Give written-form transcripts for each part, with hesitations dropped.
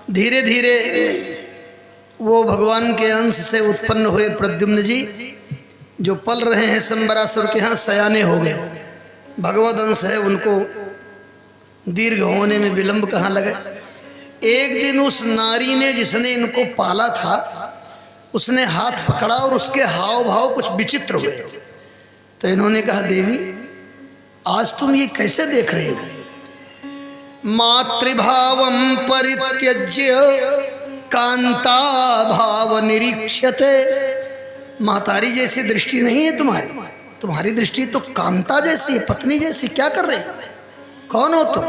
धीरे धीरे वो भगवान के अंश से उत्पन्न हुए प्रद्युम्न जी जो पल रहे हैं संबरासुर के यहाँ सयाने हो गए। भगवद अंश है, उनको दीर्घ होने में विलंब कहाँ लगे। एक दिन उस नारी ने जिसने इनको पाला था उसने हाथ पकड़ा और उसके हाव भाव कुछ विचित्र हुए। तो इन्होंने कहा, देवी आज तुम ये कैसे देख रहे हो? मातृभावम परित्यज्य कांता भाव निरीक्षते। महतारी जैसी दृष्टि नहीं है तुम्हारी, तुम्हारी दृष्टि तो कांता जैसी है, पत्नी जैसी। क्या कर रहे हो? कौन हो तुम?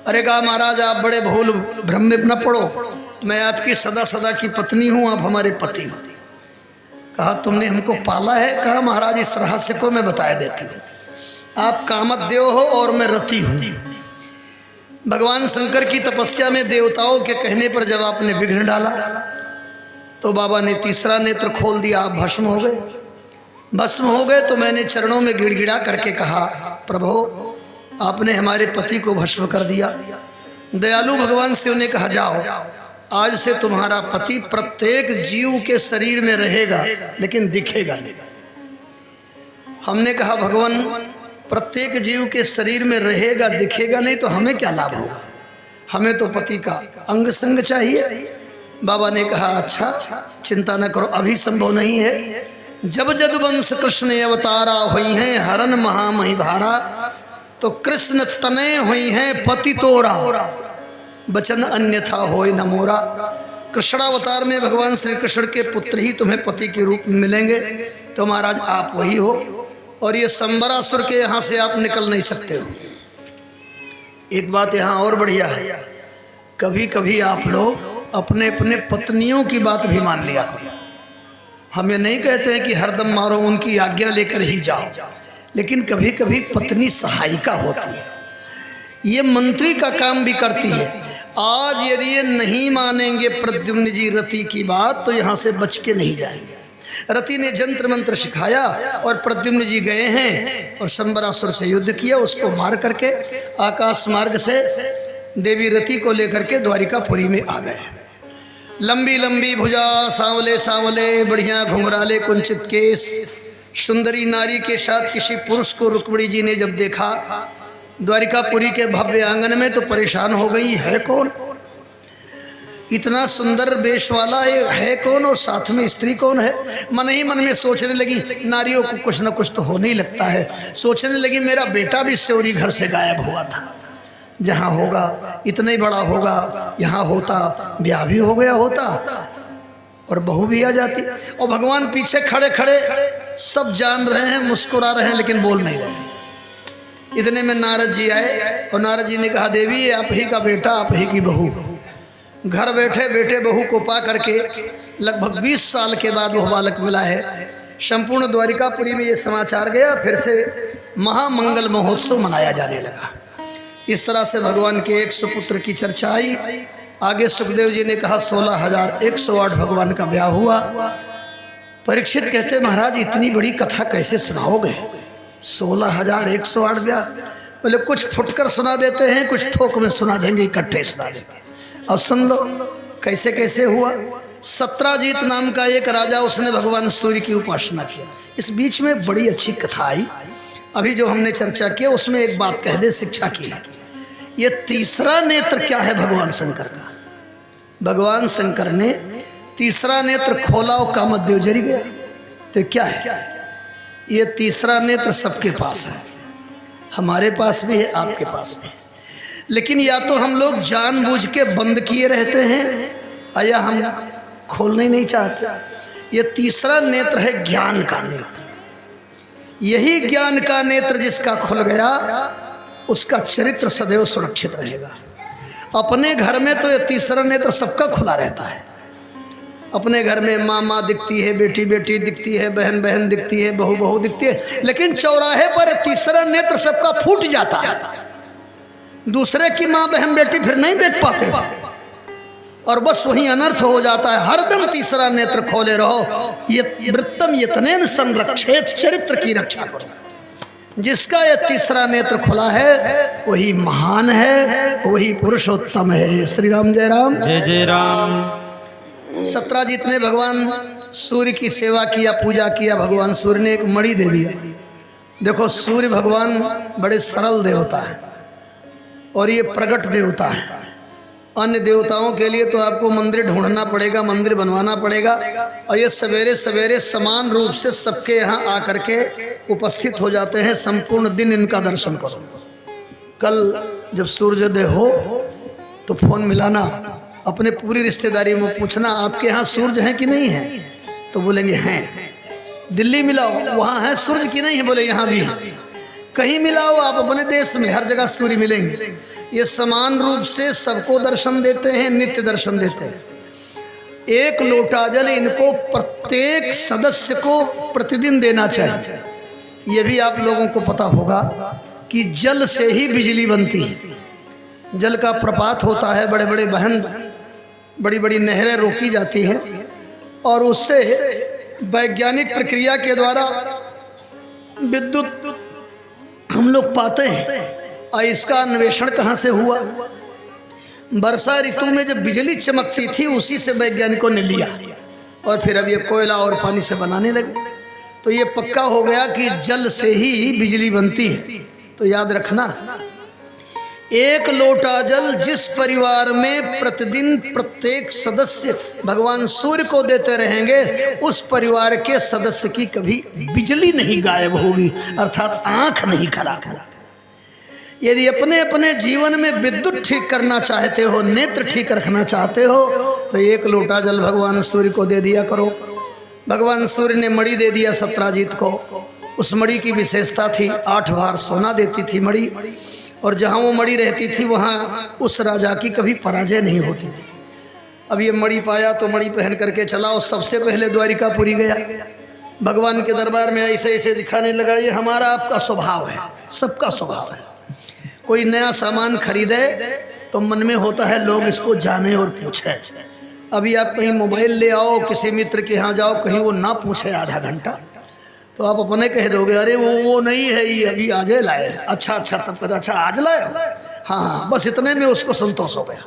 अरे कहा, महाराज आप बड़े भूल भ्रम में न पड़ो, मैं आपकी सदा सदा की पत्नी हूँ, आप हमारे पति हो। कहा, तुमने हमको पाला है? कहा, महाराज इस रहस्य को मैं बताया देती हूँ। आप कामदेव हो और मैं रति हूँ। भगवान शंकर की तपस्या में देवताओं के कहने पर जब आपने विघ्न डाला तो बाबा ने तीसरा नेत्र खोल दिया, आप भस्म हो गए। भस्म हो गए तो मैंने चरणों में गिड़गिड़ा करके कहा, प्रभु आपने हमारे पति को भस्म कर दिया। दयालु भगवान से उन्हें कहा, जाओ आज से तुम्हारा पति प्रत्येक जीव के शरीर में रहेगा लेकिन दिखेगा नहीं। हमने कहा, भगवान प्रत्येक जीव के शरीर में रहेगा दिखेगा नहीं तो हमें क्या लाभ होगा? हमें तो पति का अंग संग चाहिए। बाबा ने कहा, अच्छा चिंता न करो, अभी संभव नहीं है। जब जदुवंश कृष्ण अवतारा हुई हैं हरन महामही भारा, तो कृष्ण तने हुई हैं पति तोरा, बचन अन्यथा होय न मोरा। कृष्णावतार में भगवान श्री कृष्ण के पुत्र ही तुम्हें पति के रूप में मिलेंगे, तो महाराज आप वही हो, और ये संबरासुर के यहाँ से आप निकल नहीं सकते हो। एक बात यहाँ और बढ़िया है, कभी कभी आप लोग अपने अपने पत्नियों की बात भी मान लिया करो। हम ये नहीं कहते हैं कि हरदम मारो, उनकी आज्ञा लेकर ही जाओ, लेकिन कभी कभी पत्नी सहायिका होती है, ये मंत्री का काम भी करती है। आज यदि ये नहीं मानेंगे प्रद्युम्न जी रति की बात तो यहाँ से बच के नहीं जाएंगे। रति ने जंत्र मंत्र सिखाया और प्रद्युम्न जी गए हैं और संबरासुर से युद्ध किया, उसको मार करके आकाश मार्ग से देवी रति को लेकर के द्वारिकापुरी में आ गए। लंबी लंबी भुजा, सांवले सांवले बढ़िया घुंघराले कुंचित केस, सुंदरी नारी के साथ किसी पुरुष को रुक्मिणी जी ने जब देखा द्वारिकापुरी के भव्य आंगन में तो परेशान हो गई, है कौन इतना सुंदर वेश वाला, है कौन और साथ में स्त्री कौन है? मन ही मन में सोचने लगी, नारियों को कुछ न कुछ तो होने ही लगता है। सोचने लगी, मेरा बेटा भी सेवरी घर से गायब हुआ था, जहाँ होगा इतना ही बड़ा होगा, यहाँ होता ब्याह भी हो गया होता और बहू भी आ जाती। और भगवान पीछे खड़े खड़े सब जान रहे हैं, मुस्कुरा रहे हैं, लेकिन बोल नहीं रहे। इतने में नारद जी आए और नारद जी ने कहा, देवी आप ही का बेटा, आप ही की बहू। घर बैठे बैठे बहू को पा करके लगभग 20 साल के बाद वह बालक मिला है। संपूर्ण द्वारिकापुरी में ये समाचार गया, फिर से महामंगल महोत्सव मनाया जाने लगा। इस तरह से भगवान के 100 पुत्र की चर्चा आई। आगे सुखदेव जी ने कहा 16,108 भगवान का ब्याह हुआ। परीक्षित कहते, महाराज इतनी बड़ी कथा कैसे सुनाओगे? 16,108 ब्याह? बोले कुछ फुटकर सुना देते हैं, कुछ थोक में सुना देंगे, इकट्ठे सुना देंगे। अब सुन लो कैसे कैसे हुआ। सत्राजीत नाम का एक राजा, उसने भगवान सूर्य की उपासना किया। इस बीच में बड़ी अच्छी कथा आई, अभी जो हमने चर्चा की उसमें एक बात कह दे, शिक्षा की है। ये तीसरा नेत्र क्या है भगवान शंकर का? भगवान शंकर ने तीसरा नेत्र खोला और कामदेव जरी गया। तो क्या है ये तीसरा नेत्र? सबके पास है, हमारे पास भी है, आपके पास भी है, लेकिन या तो हम लोग जानबूझ के बंद किए रहते हैं या हम खोलने नहीं चाहते। ये तीसरा नेत्र है ज्ञान का नेत्र। यही ज्ञान का नेत्र जिसका खुल गया उसका चरित्र सदैव सुरक्षित रहेगा। अपने घर में तो ये तीसरा नेत्र सबका खुला रहता है। अपने घर में माँ माँ दिखती है, बेटी बेटी दिखती है, बहन बहन दिखती है, बहू बहू दिखती है, लेकिन चौराहे पर तीसरा नेत्र सबका फूट जाता है। दूसरे की माँ बहन बेटी फिर नहीं देख पाते और बस वही अनर्थ हो जाता है। हरदम तीसरा नेत्र खोले रहो। ये वृत्तम यतनेन संरक्षेत, चरित्र की रक्षा करो। जिसका ये तीसरा नेत्र खुला है वही महान है, वही पुरुषोत्तम है। श्री राम जय राम जय जय राम। सत्राजित ने भगवान सूर्य की सेवा किया, पूजा किया। भगवान सूर्य ने एक मणि दे दिया। देखो सूर्य भगवान बड़े सरल देवता है और ये प्रगट देवता है। अन्य देवताओं के लिए तो आपको मंदिर ढूंढना पड़ेगा, मंदिर बनवाना पड़ेगा, और ये सवेरे सवेरे समान रूप से सबके यहाँ आकर के उपस्थित हो जाते हैं। संपूर्ण दिन इनका दर्शन करो। कल जब सूर्योदय हो तो फोन मिलाना, अपने पूरी रिश्तेदारी में पूछना आपके यहाँ सूर्य है कि नहीं है, तो बोलेंगे हैं। दिल्ली मिलाओ, वहाँ है सूर्य कि नहीं है, बोले यहाँ भी है। कहीं मिलाओ आप अपने देश में, हर जगह सूर्य मिलेंगे। ये समान रूप से सबको दर्शन देते हैं, नित्य दर्शन देते हैं। एक लोटा जल इनको प्रत्येक सदस्य को प्रतिदिन देना चाहिए। ये भी आप लोगों को पता होगा कि जल से ही बिजली बनती है। जल का प्रपात होता है, बड़े बड़े बहन, बड़ी बड़ी नहरें रोकी जाती हैं और उससे वैज्ञानिक प्रक्रिया के द्वारा विद्युत हम लोग पाते हैं। और इसका अन्वेषण कहाँ से हुआ? वर्षा ऋतु में जब बिजली चमकती थी उसी से वैज्ञानिकों ने लिया और फिर अब ये कोयला और पानी से बनाने लगे। तो ये पक्का हो गया कि जल से ही बिजली बनती है। तो याद रखना, एक लोटा जल जिस परिवार में प्रतिदिन प्रत्येक सदस्य भगवान सूर्य को देते रहेंगे, उस परिवार के सदस्य की कभी बिजली नहीं गायब होगी, अर्थात आंख नहीं खराब होगी। यदि अपने अपने जीवन में विद्युत ठीक करना चाहते हो, नेत्र ठीक रखना चाहते हो, तो एक लोटा जल भगवान सूर्य को दे दिया करो। भगवान सूर्य ने मणि दे दिया सत्राजित को। उस मणि की विशेषता थी 8 बार सोना देती थी मणि, और जहाँ वो मणि रहती थी वहाँ उस राजा की कभी पराजय नहीं होती थी। अब ये मणि पाया तो मणि पहन करके चला और सबसे पहले द्वारिकापुरी गया। भगवान के दरबार में ऐसे ऐसे दिखाने लगा, ये हमारा आपका स्वभाव है, सबका स्वभाव है। कोई नया सामान खरीदे तो मन में होता है लोग इसको जाने और पूछे। अभी आप कहीं मोबाइल ले आओ, किसी मित्र के यहाँ जाओ, कहीं वो ना पूछे आधा घंटा, तो आप अपने कह दोगे अरे वो नहीं है, ये अभी आज लाए। अच्छा अच्छा, तब कहता अच्छा आज लाए, हाँ, बस इतने में उसको संतोष हो गया।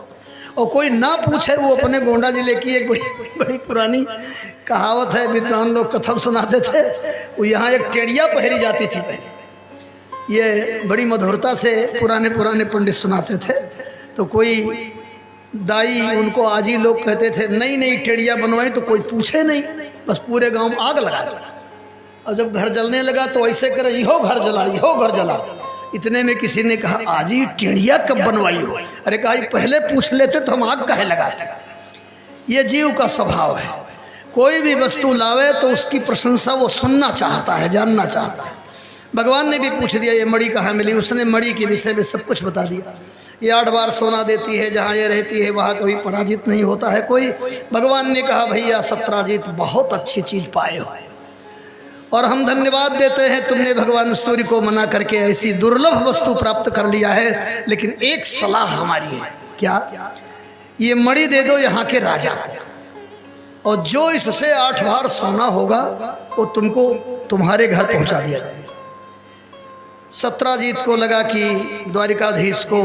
और कोई ना पूछे, वो अपने गोंडा जिले की एक बड़ी पुरानी कहावत है, विद्वान लोग कथम सुनाते थे। वो यहाँ एक टेढ़िया पहरी जाती थी पहले, ये बड़ी मधुरता से पुराने पंडित सुनाते थे। तो कोई दाई उनको आज ही लोग कहते थे नहीं नहीं टेढ़िया बनवाई तो कोई पूछे नहीं, बस पूरे गांव में आग लगा दिया। और जब घर जलने लगा तो ऐसे करे इहो घर जला, इहो घर जला। इतने में किसी ने कहा आज ही टेढ़िया कब बनवाई हो? अरे कहा पहले पूछ लेते तो हम आग काहे लगाते। ये जीव का स्वभाव है, कोई भी वस्तु लावे तो उसकी प्रशंसा वो सुनना चाहता है, जानना चाहता है। भगवान ने भी पूछ दिया ये मणि कहाँ मिली, उसने मणि के विषय में सब कुछ बता दिया। ये 8 बार सोना देती है, जहाँ ये रहती है वहाँ कभी पराजित नहीं होता है कोई। भगवान ने कहा भैया सत्राजित बहुत अच्छी चीज़ पाए हो, और हम धन्यवाद देते हैं तुमने भगवान सूर्य को मना करके ऐसी दुर्लभ वस्तु प्राप्त कर लिया है। लेकिन एक सलाह हमारी है, क्या? ये मणि दे दो यहाँ के राजा को, और जो इससे 8 बार सोना होगा वो तुमको तुम्हारे घर पहुँचा दिया जाए। सत्राजित को लगा कि द्वारिकाधीश को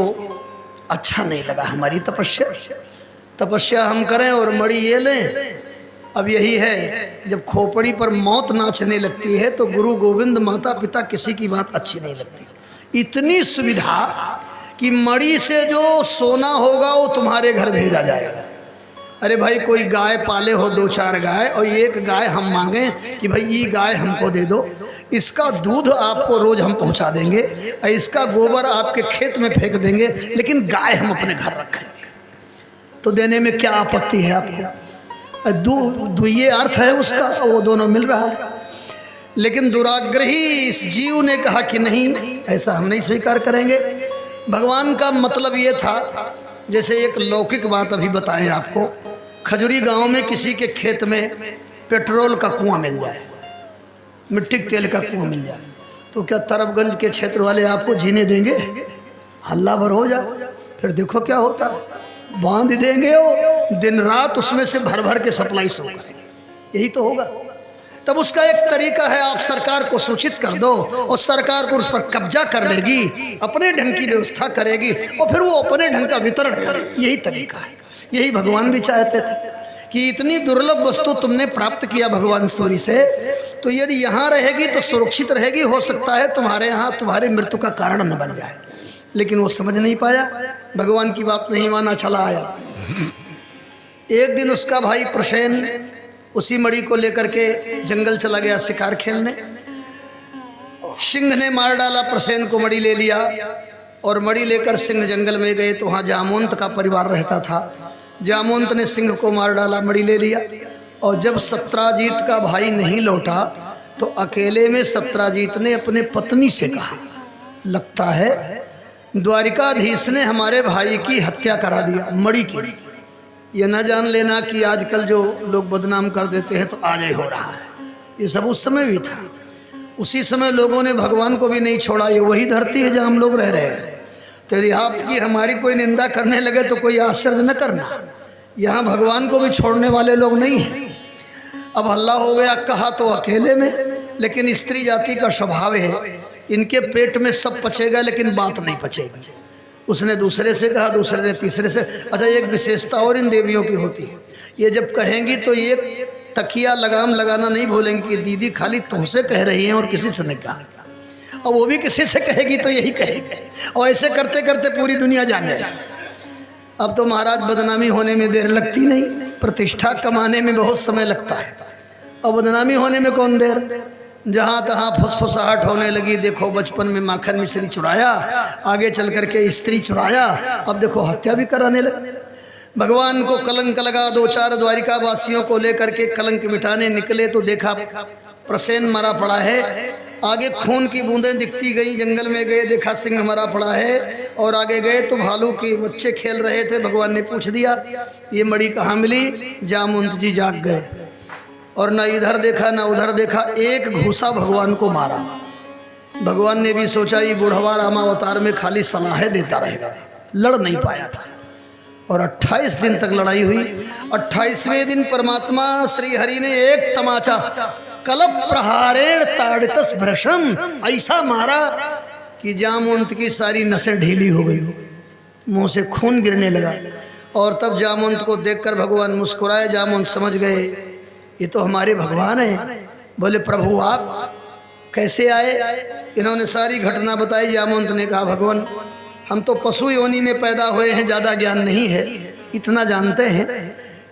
अच्छा नहीं लगा हमारी तपस्या हम करें और मणि ये लें। अब यही है, जब खोपड़ी पर मौत नाचने लगती है तो गुरु गोविंद माता पिता किसी की बात अच्छी नहीं लगती। इतनी सुविधा कि मणि से जो सोना होगा वो तुम्हारे घर भेजा जाएगा। अरे भाई कोई गाय पाले हो 2-4 गाय, और एक गाय हम मांगें कि भाई ये गाय हमको दे दो, इसका दूध आपको रोज़ हम पहुंचा देंगे, इसका गोबर आपके खेत में फेंक देंगे, लेकिन गाय हम अपने घर रखेंगे, तो देने में क्या आपत्ति है आपको? ये अर्थ है उसका, वो दोनों मिल रहा है। लेकिन दुराग्रही इस जीव ने कहा कि नहीं, ऐसा हम नहीं स्वीकार करेंगे। भगवान का मतलब ये था, जैसे एक लौकिक बात अभी बताएं आपको। खजुरी गांव में किसी के खेत में पेट्रोल का कुआं मिल जाए, मिट्टी के तेल का कुआं मिल जाए, तो क्या तरफगंज के क्षेत्र वाले आपको जीने देंगे? हल्ला भर हो जाए। फिर देखो क्या होता है, बांध देंगे वो, दिन रात उसमें से भर भर के सप्लाई शुरू करेंगे। यही तो होगा। तब उसका एक तरीका है, आप सरकार को सूचित कर दो और सरकार को उस पर कब्जा कर लेगी, अपने ढंग की व्यवस्था करेगी और फिर वो अपने ढंग का वितरण करे। यही तरीका है। यही भगवान भी चाहते थे कि इतनी दुर्लभ वस्तु तुमने प्राप्त किया भगवान सूर्य से, तो यदि यहाँ रहेगी तो सुरक्षित रहेगी, हो सकता है तुम्हारे यहाँ तुम्हारी मृत्यु का कारण न बन जाए। लेकिन वो समझ नहीं पाया, भगवान की बात नहीं माना, चला आया। एक दिन उसका भाई प्रसेन उसी मणि को लेकर के जंगल चला गया शिकार खेलने। सिंह ने मार डाला प्रसेन को, मणि ले लिया और मणि लेकर सिंह जंगल में गए तो वहाँ जामवंत का परिवार रहता था। जामवंत ने सिंह को मार डाला, मणि ले लिया। और जब सत्राजीत का भाई नहीं लौटा तो अकेले में सत्राजीत ने अपने पत्नी से कहा, लगता है द्वारिकाधीश ने हमारे भाई की हत्या करा दिया मणि की। ये न जान लेना कि आजकल जो लोग बदनाम कर देते हैं तो आज ही हो रहा है, ये सब उस समय भी था। उसी समय लोगों ने भगवान को भी नहीं छोड़ा। ये वही धरती है जहाँ हम लोग रह रहे हैं। तो यदि आपकी हमारी कोई निंदा करने लगे तो कोई आश्चर्य न करना, यहाँ भगवान को भी छोड़ने वाले लोग नहीं हैं। अब हल्ला हो गया, कहा तो अकेले में, लेकिन स्त्री जाति का स्वभाव है, इनके पेट में सब पचेगा लेकिन बात नहीं पचेगी। उसने दूसरे से कहा, दूसरे ने तीसरे से। अच्छा, एक विशेषता और इन देवियों की होती है, ये जब कहेंगी तो ये तकिया लगाम लगाना नहीं भूलेंगी कि दीदी खाली तुमसे कह रही हैं और किसी से नहीं कहा। और वो भी किसी से कहेगी तो यही कहेगी, और ऐसे करते करते पूरी दुनिया जान जाए। अब तो महाराज बदनामी होने में देर लगती नहीं, प्रतिष्ठा कमाने में बहुत समय लगता है। और बदनामी होने में कौन देर, जहाँ तहाँ फुसफुसाहट होने लगी। देखो बचपन में माखन मिश्री चुराया, आगे चल करके स्त्री चुराया, अब देखो हत्या भी कराने लगे। भगवान को कलंक लगा। 2-4 द्वारिका वासियों को लेकर के कलंक मिटाने निकले तो देखा प्रसेन मरा पड़ा है। आगे खून की बूंदें दिखती गई। जंगल में गए, देखा सिंह मरा पड़ा है। और आगे गए तो भालू के बच्चे खेल रहे थे। भगवान ने पूछ दिया, ये मणि कहाँ मिली? जामवंत जी जाग गए और न इधर देखा न उधर देखा, एक घूसा भगवान को मारा। भगवान ने भी सोचा ये बुढ़वा रामावतार में खाली सलाहें देता रहेगा, लड़ नहीं पाया था। और 28 दिन तक लड़ाई हुई। 28वें दिन परमात्मा श्री हरि ने एक तमाचा कलप प्रहारेण ताड़ितस भ्रशम ऐसा मारा कि जामवंत की सारी नसें ढीली हो गई, मुंह से खून गिरने लगा। और तब जामवंत को देखकर भगवान मुस्कुराए। जामवंत समझ गए ये तो हमारे भगवान हैं। बोले प्रभु आप कैसे आए? इन्होंने सारी घटना बताई। जामवंत ने कहा भगवान हम तो पशु योनि में पैदा हुए हैं, ज़्यादा ज्ञान नहीं है। इतना जानते हैं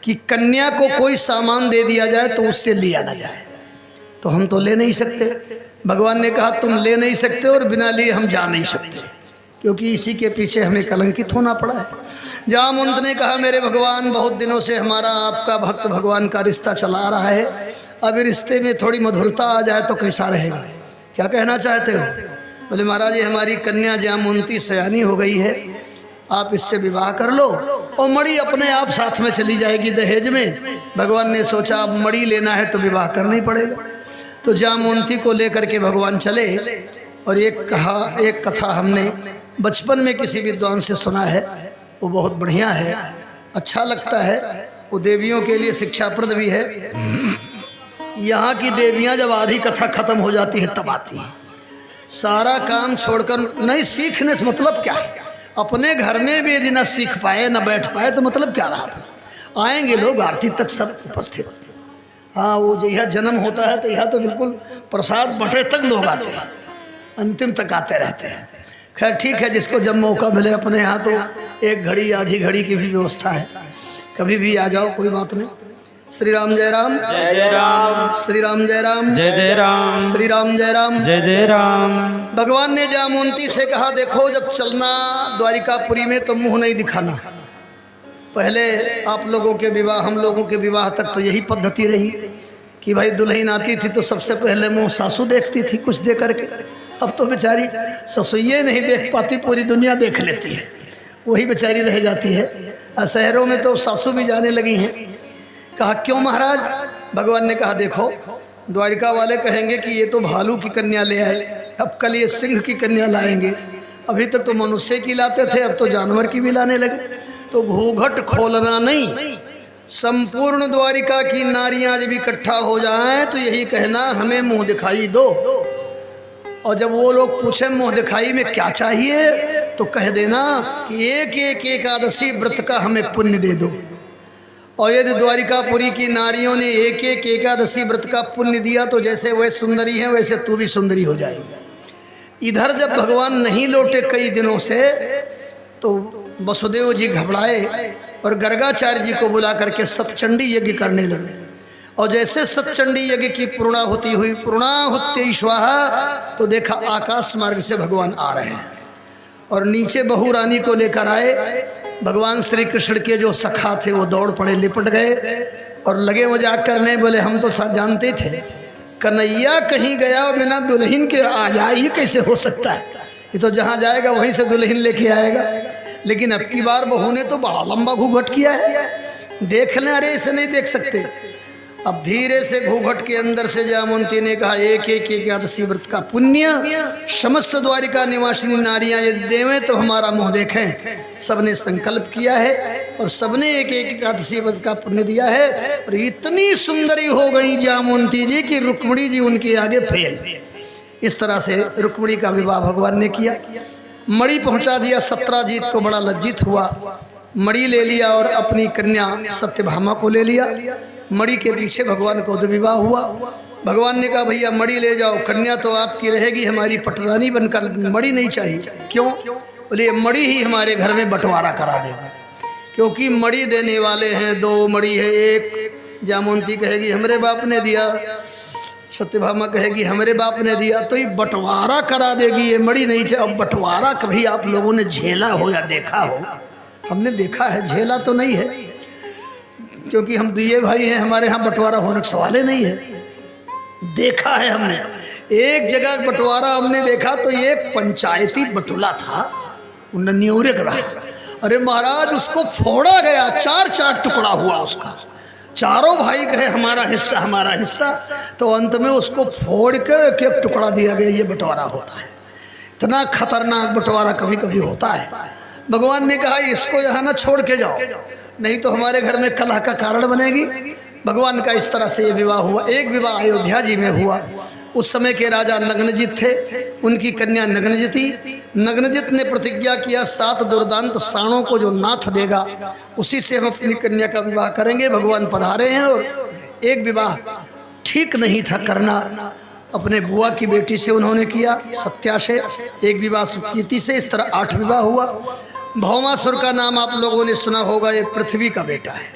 कि कन्या को कोई सामान दे दिया जाए तो उससे लिया ना जाए, तो हम तो ले नहीं सकते। भगवान ने कहा तुम ले नहीं सकते और बिना लिए हम जा नहीं सकते, क्योंकि इसी के पीछे हमें कलंकित होना पड़ा है। जामवंत ने कहा मेरे भगवान बहुत दिनों से हमारा आपका भक्त भगवान का रिश्ता चला आ रहा है, अब रिश्ते में थोड़ी मधुरता आ जाए तो कैसा रहेगा? क्या कहना चाहते हो? बोले महाराज ये हमारी कन्या जामवंती सयानी हो गई है, आप इससे विवाह कर लो और मणि अपने आप साथ में चली जाएगी दहेज में। भगवान ने सोचा अब मणि लेना है तो विवाह करना ही पड़ेगा। तो जामवंती को लेकर के भगवान चले। और एक कथा हमने बचपन में किसी विद्वान से सुना है, वो बहुत बढ़िया है, अच्छा लगता है, वो देवियों के लिए शिक्षाप्रद भी है। यहाँ की देवियाँ जब आधी कथा खत्म हो जाती है तब आती हैं, सारा काम छोड़कर। नहीं सीखने से मतलब क्या है? अपने घर में भी यदि न सीख पाए न बैठ पाए तो मतलब क्या रहा? आएंगे लोग आरती तक सब उपस्थित। हाँ वो यह जन्म होता है तो यह तो बिल्कुल प्रसाद बटे तक लोग आते हैं, अंतिम तक आते रहते हैं। खैर ठीक है, जिसको जब मौका मिले अपने यहाँ तो एक घड़ी आधी घड़ी की भी व्यवस्था है, कभी भी आ जाओ, कोई बात नहीं। श्री राम जय राम, जय जय राम, श्री राम जय राम, जय जय राम, श्री राम जय राम, जय जय राम। भगवान ने जामवंती से कहा देखो जब चलना द्वारिकापुरी में तो मुंह नहीं दिखाना। पहले आप लोगों के विवाह, हम लोगों के विवाह तक तो यही पद्धति रही कि भाई दुल्हन आती थी तो सबसे पहले मुंह सासू देखती थी कुछ दे करके। अब तो बेचारी ससुइये नहीं देख पाती, पूरी दुनिया देख लेती है, वही बेचारी रह जाती है। शहरों में तो सासू भी जाने लगी हैं। कहा क्यों महाराज? भगवान ने कहा देखो द्वारिका वाले कहेंगे कि ये तो भालू की कन्या ले आए, अब कल ये सिंह की कन्या लाएंगे। अभी तक तो मनुष्य की लाते थे, अब तो जानवर की भी लाने लगे। तो घूंघट खोलना नहीं, संपूर्ण द्वारिका की नारियां जब इकट्ठा हो जाएं तो यही कहना हमें मुंह दिखाई दो। और जब वो लोग पूछे मुंह दिखाई में क्या चाहिए तो कह देना कि एक एक एकादशी व्रत का हमें पुण्य दे दो। और यदि द्वारिकापुरी की नारियों ने एक एक एकादशी व्रत का पुण्य दिया तो जैसे वह सुंदरी है वैसे तू भी सुंदरी हो जाएगी। इधर जब भगवान नहीं लौटे कई दिनों से तो वसुदेव जी घबराए और गर्गाचार्य जी को बुला करके सतचंडी यज्ञ करने लगे। और जैसे सतचंडी यज्ञ की पूर्णाहुति हुई, पूर्णाहुति स्वाहा, तो देखा आकाश मार्ग से भगवान आ रहे हैं और नीचे बहू रानी को लेकर आए। भगवान श्री कृष्ण के जो सखा थे वो दौड़ पड़े, लिपट गए और लगे मजाक करने, बोले हम तो जानते थे कन्हैया कहीं गया और बिना दुल्हन के आ जाए, ये कैसे हो सकता है, ये तो जहाँ जाएगा वहीं से दुल्हन लेके आएगा। लेकिन अब की बार बहू ने तो बड़ा लंबा घूंघट किया है, देख लें, अरे इसे नहीं देख सकते। अब धीरे से घूंघट के अंदर से जामवंती ने कहा एक एक एकादशी व्रत का पुण्य समस्त द्वारिका निवासिनी नारियां यदि देवें तो हमारा मुंह देखें। सबने संकल्प किया है और सबने एक एक एकादशी व्रत का पुण्य दिया है। और इतनी सुंदरी हो गई जामवंती जी कि रुक्मिणी जी उनके आगे फेल। इस तरह से रुक्मिणी का विवाह भगवान ने किया। मणि पहुंचा दिया, सत्राजीत को बड़ा लज्जित हुआ, मणि ले लिया और अपनी कन्या सत्यभामा को ले लिया। मणि के पीछे भगवान को विवाह हुआ। भगवान ने कहा भैया मणि ले जाओ, कन्या तो आपकी रहेगी, हमारी पटरानी बनकर मणि नहीं चाहिए। क्यों? बोले मणि ही हमारे घर में बंटवारा करा देगा, क्योंकि मणि देने वाले हैं दो, मणि है एक। जामवंती कहेगी हमारे बाप ने दिया, सत्यभामा कहेगी हमारे बाप ने दिया, तो ये बंटवारा करा देगी, ये मणि नहीं चाहिए। अब बंटवारा कभी आप लोगों ने झेला हो या देखा हो? हमने देखा है, झेला तो नहीं है, क्योंकि हम दिए भाई हैं, हमारे यहाँ बंटवारा होने का सवाल ही नहीं है। देखा है हमने, एक जगह बंटवारा हमने देखा तो ये पंचायती बटुला था, न्यूरक रहा। अरे महाराज उसको फोड़ा गया, चार चार टुकड़ा हुआ उसका, चारों भाई कहे हमारा हिस्सा हमारा हिस्सा, तो अंत में उसको फोड़ के एक एक टुकड़ा दिया गया। ये बंटवारा होता है, इतना खतरनाक बंटवारा कभी कभी होता है। भगवान ने कहा इसको यहाँ ना छोड़ के जाओ, नहीं तो हमारे घर में कलह का कारण बनेगी। भगवान का इस तरह से ये विवाह हुआ। एक विवाह अयोध्या जी में हुआ। उस समय के राजा नग्नजित थे, उनकी कन्या नग्नजिती। नग्नजित ने प्रतिज्ञा किया 7 दुर्दांत साणों को जो नाथ देगा उसी से हम अपनी कन्या का विवाह करेंगे। भगवान पधारे हैं और एक विवाह ठीक नहीं था करना, अपने बुआ की बेटी से उन्होंने किया, सत्या से। एक विवाह सुकीर्ति से। इस तरह 8 विवाह हुआ। भौमासुर का नाम आप लोगों ने सुना होगा, ये पृथ्वी का बेटा है,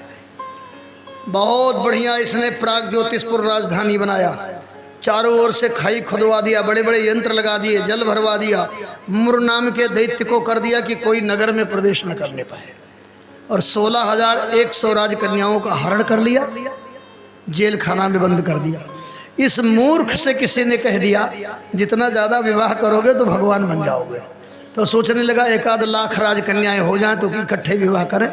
बहुत बढ़िया। इसने प्राग ज्योतिषपुर राजधानी बनाया, चारों ओर से खाई खुदवा दिया, बड़े बड़े यंत्र लगा दिए, जल भरवा दिया, मुर नाम के दैत्य को कर दिया कि कोई नगर में प्रवेश न करने पाए, और 16,100 राजकन्याओं का हरण कर लिया, जेल खाना में बंद कर दिया। इस मूर्ख से किसी ने कह दिया जितना ज़्यादा विवाह करोगे तो भगवान बन जाओगे, तो सोचने लगा 1-8 लाख राजकन्याएं हो जाएं तो इकट्ठे विवाह करें।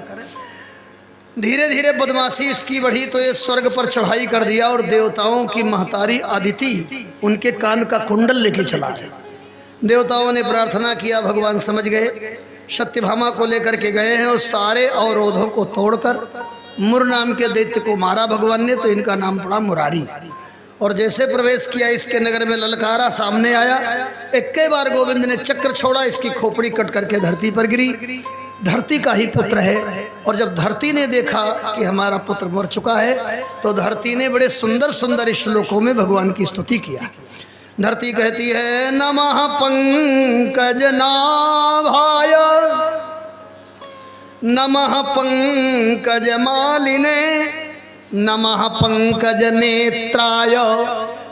धीरे धीरे बदमाशी इसकी बढ़ी तो ये स्वर्ग पर चढ़ाई कर दिया और देवताओं की महतारी आदिति उनके कान का कुंडल लेके चला गया। देवताओं ने प्रार्थना किया, भगवान समझ गए, सत्यभामा को लेकर के गए हैं और सारे अवरोधों को तोड़कर मुर नाम के दैत्य को मारा भगवान ने, तो इनका नाम पड़ा मुरारी। और जैसे प्रवेश किया इसके नगर में, ललकारा सामने आया, एक बार गोविंद ने चक्र छोड़ा, इसकी खोपड़ी कट करके धरती पर गिरी। धरती का ही पुत्र है। और जब धरती ने देखा कि हमारा पुत्र मर चुका है तो धरती ने बड़े सुंदर सुंदर श्लोकों में भगवान की स्तुति किया। धरती कहती है नमः पंकज नाभाय नमः पंकज मालिने नमः पंकज नेत्राय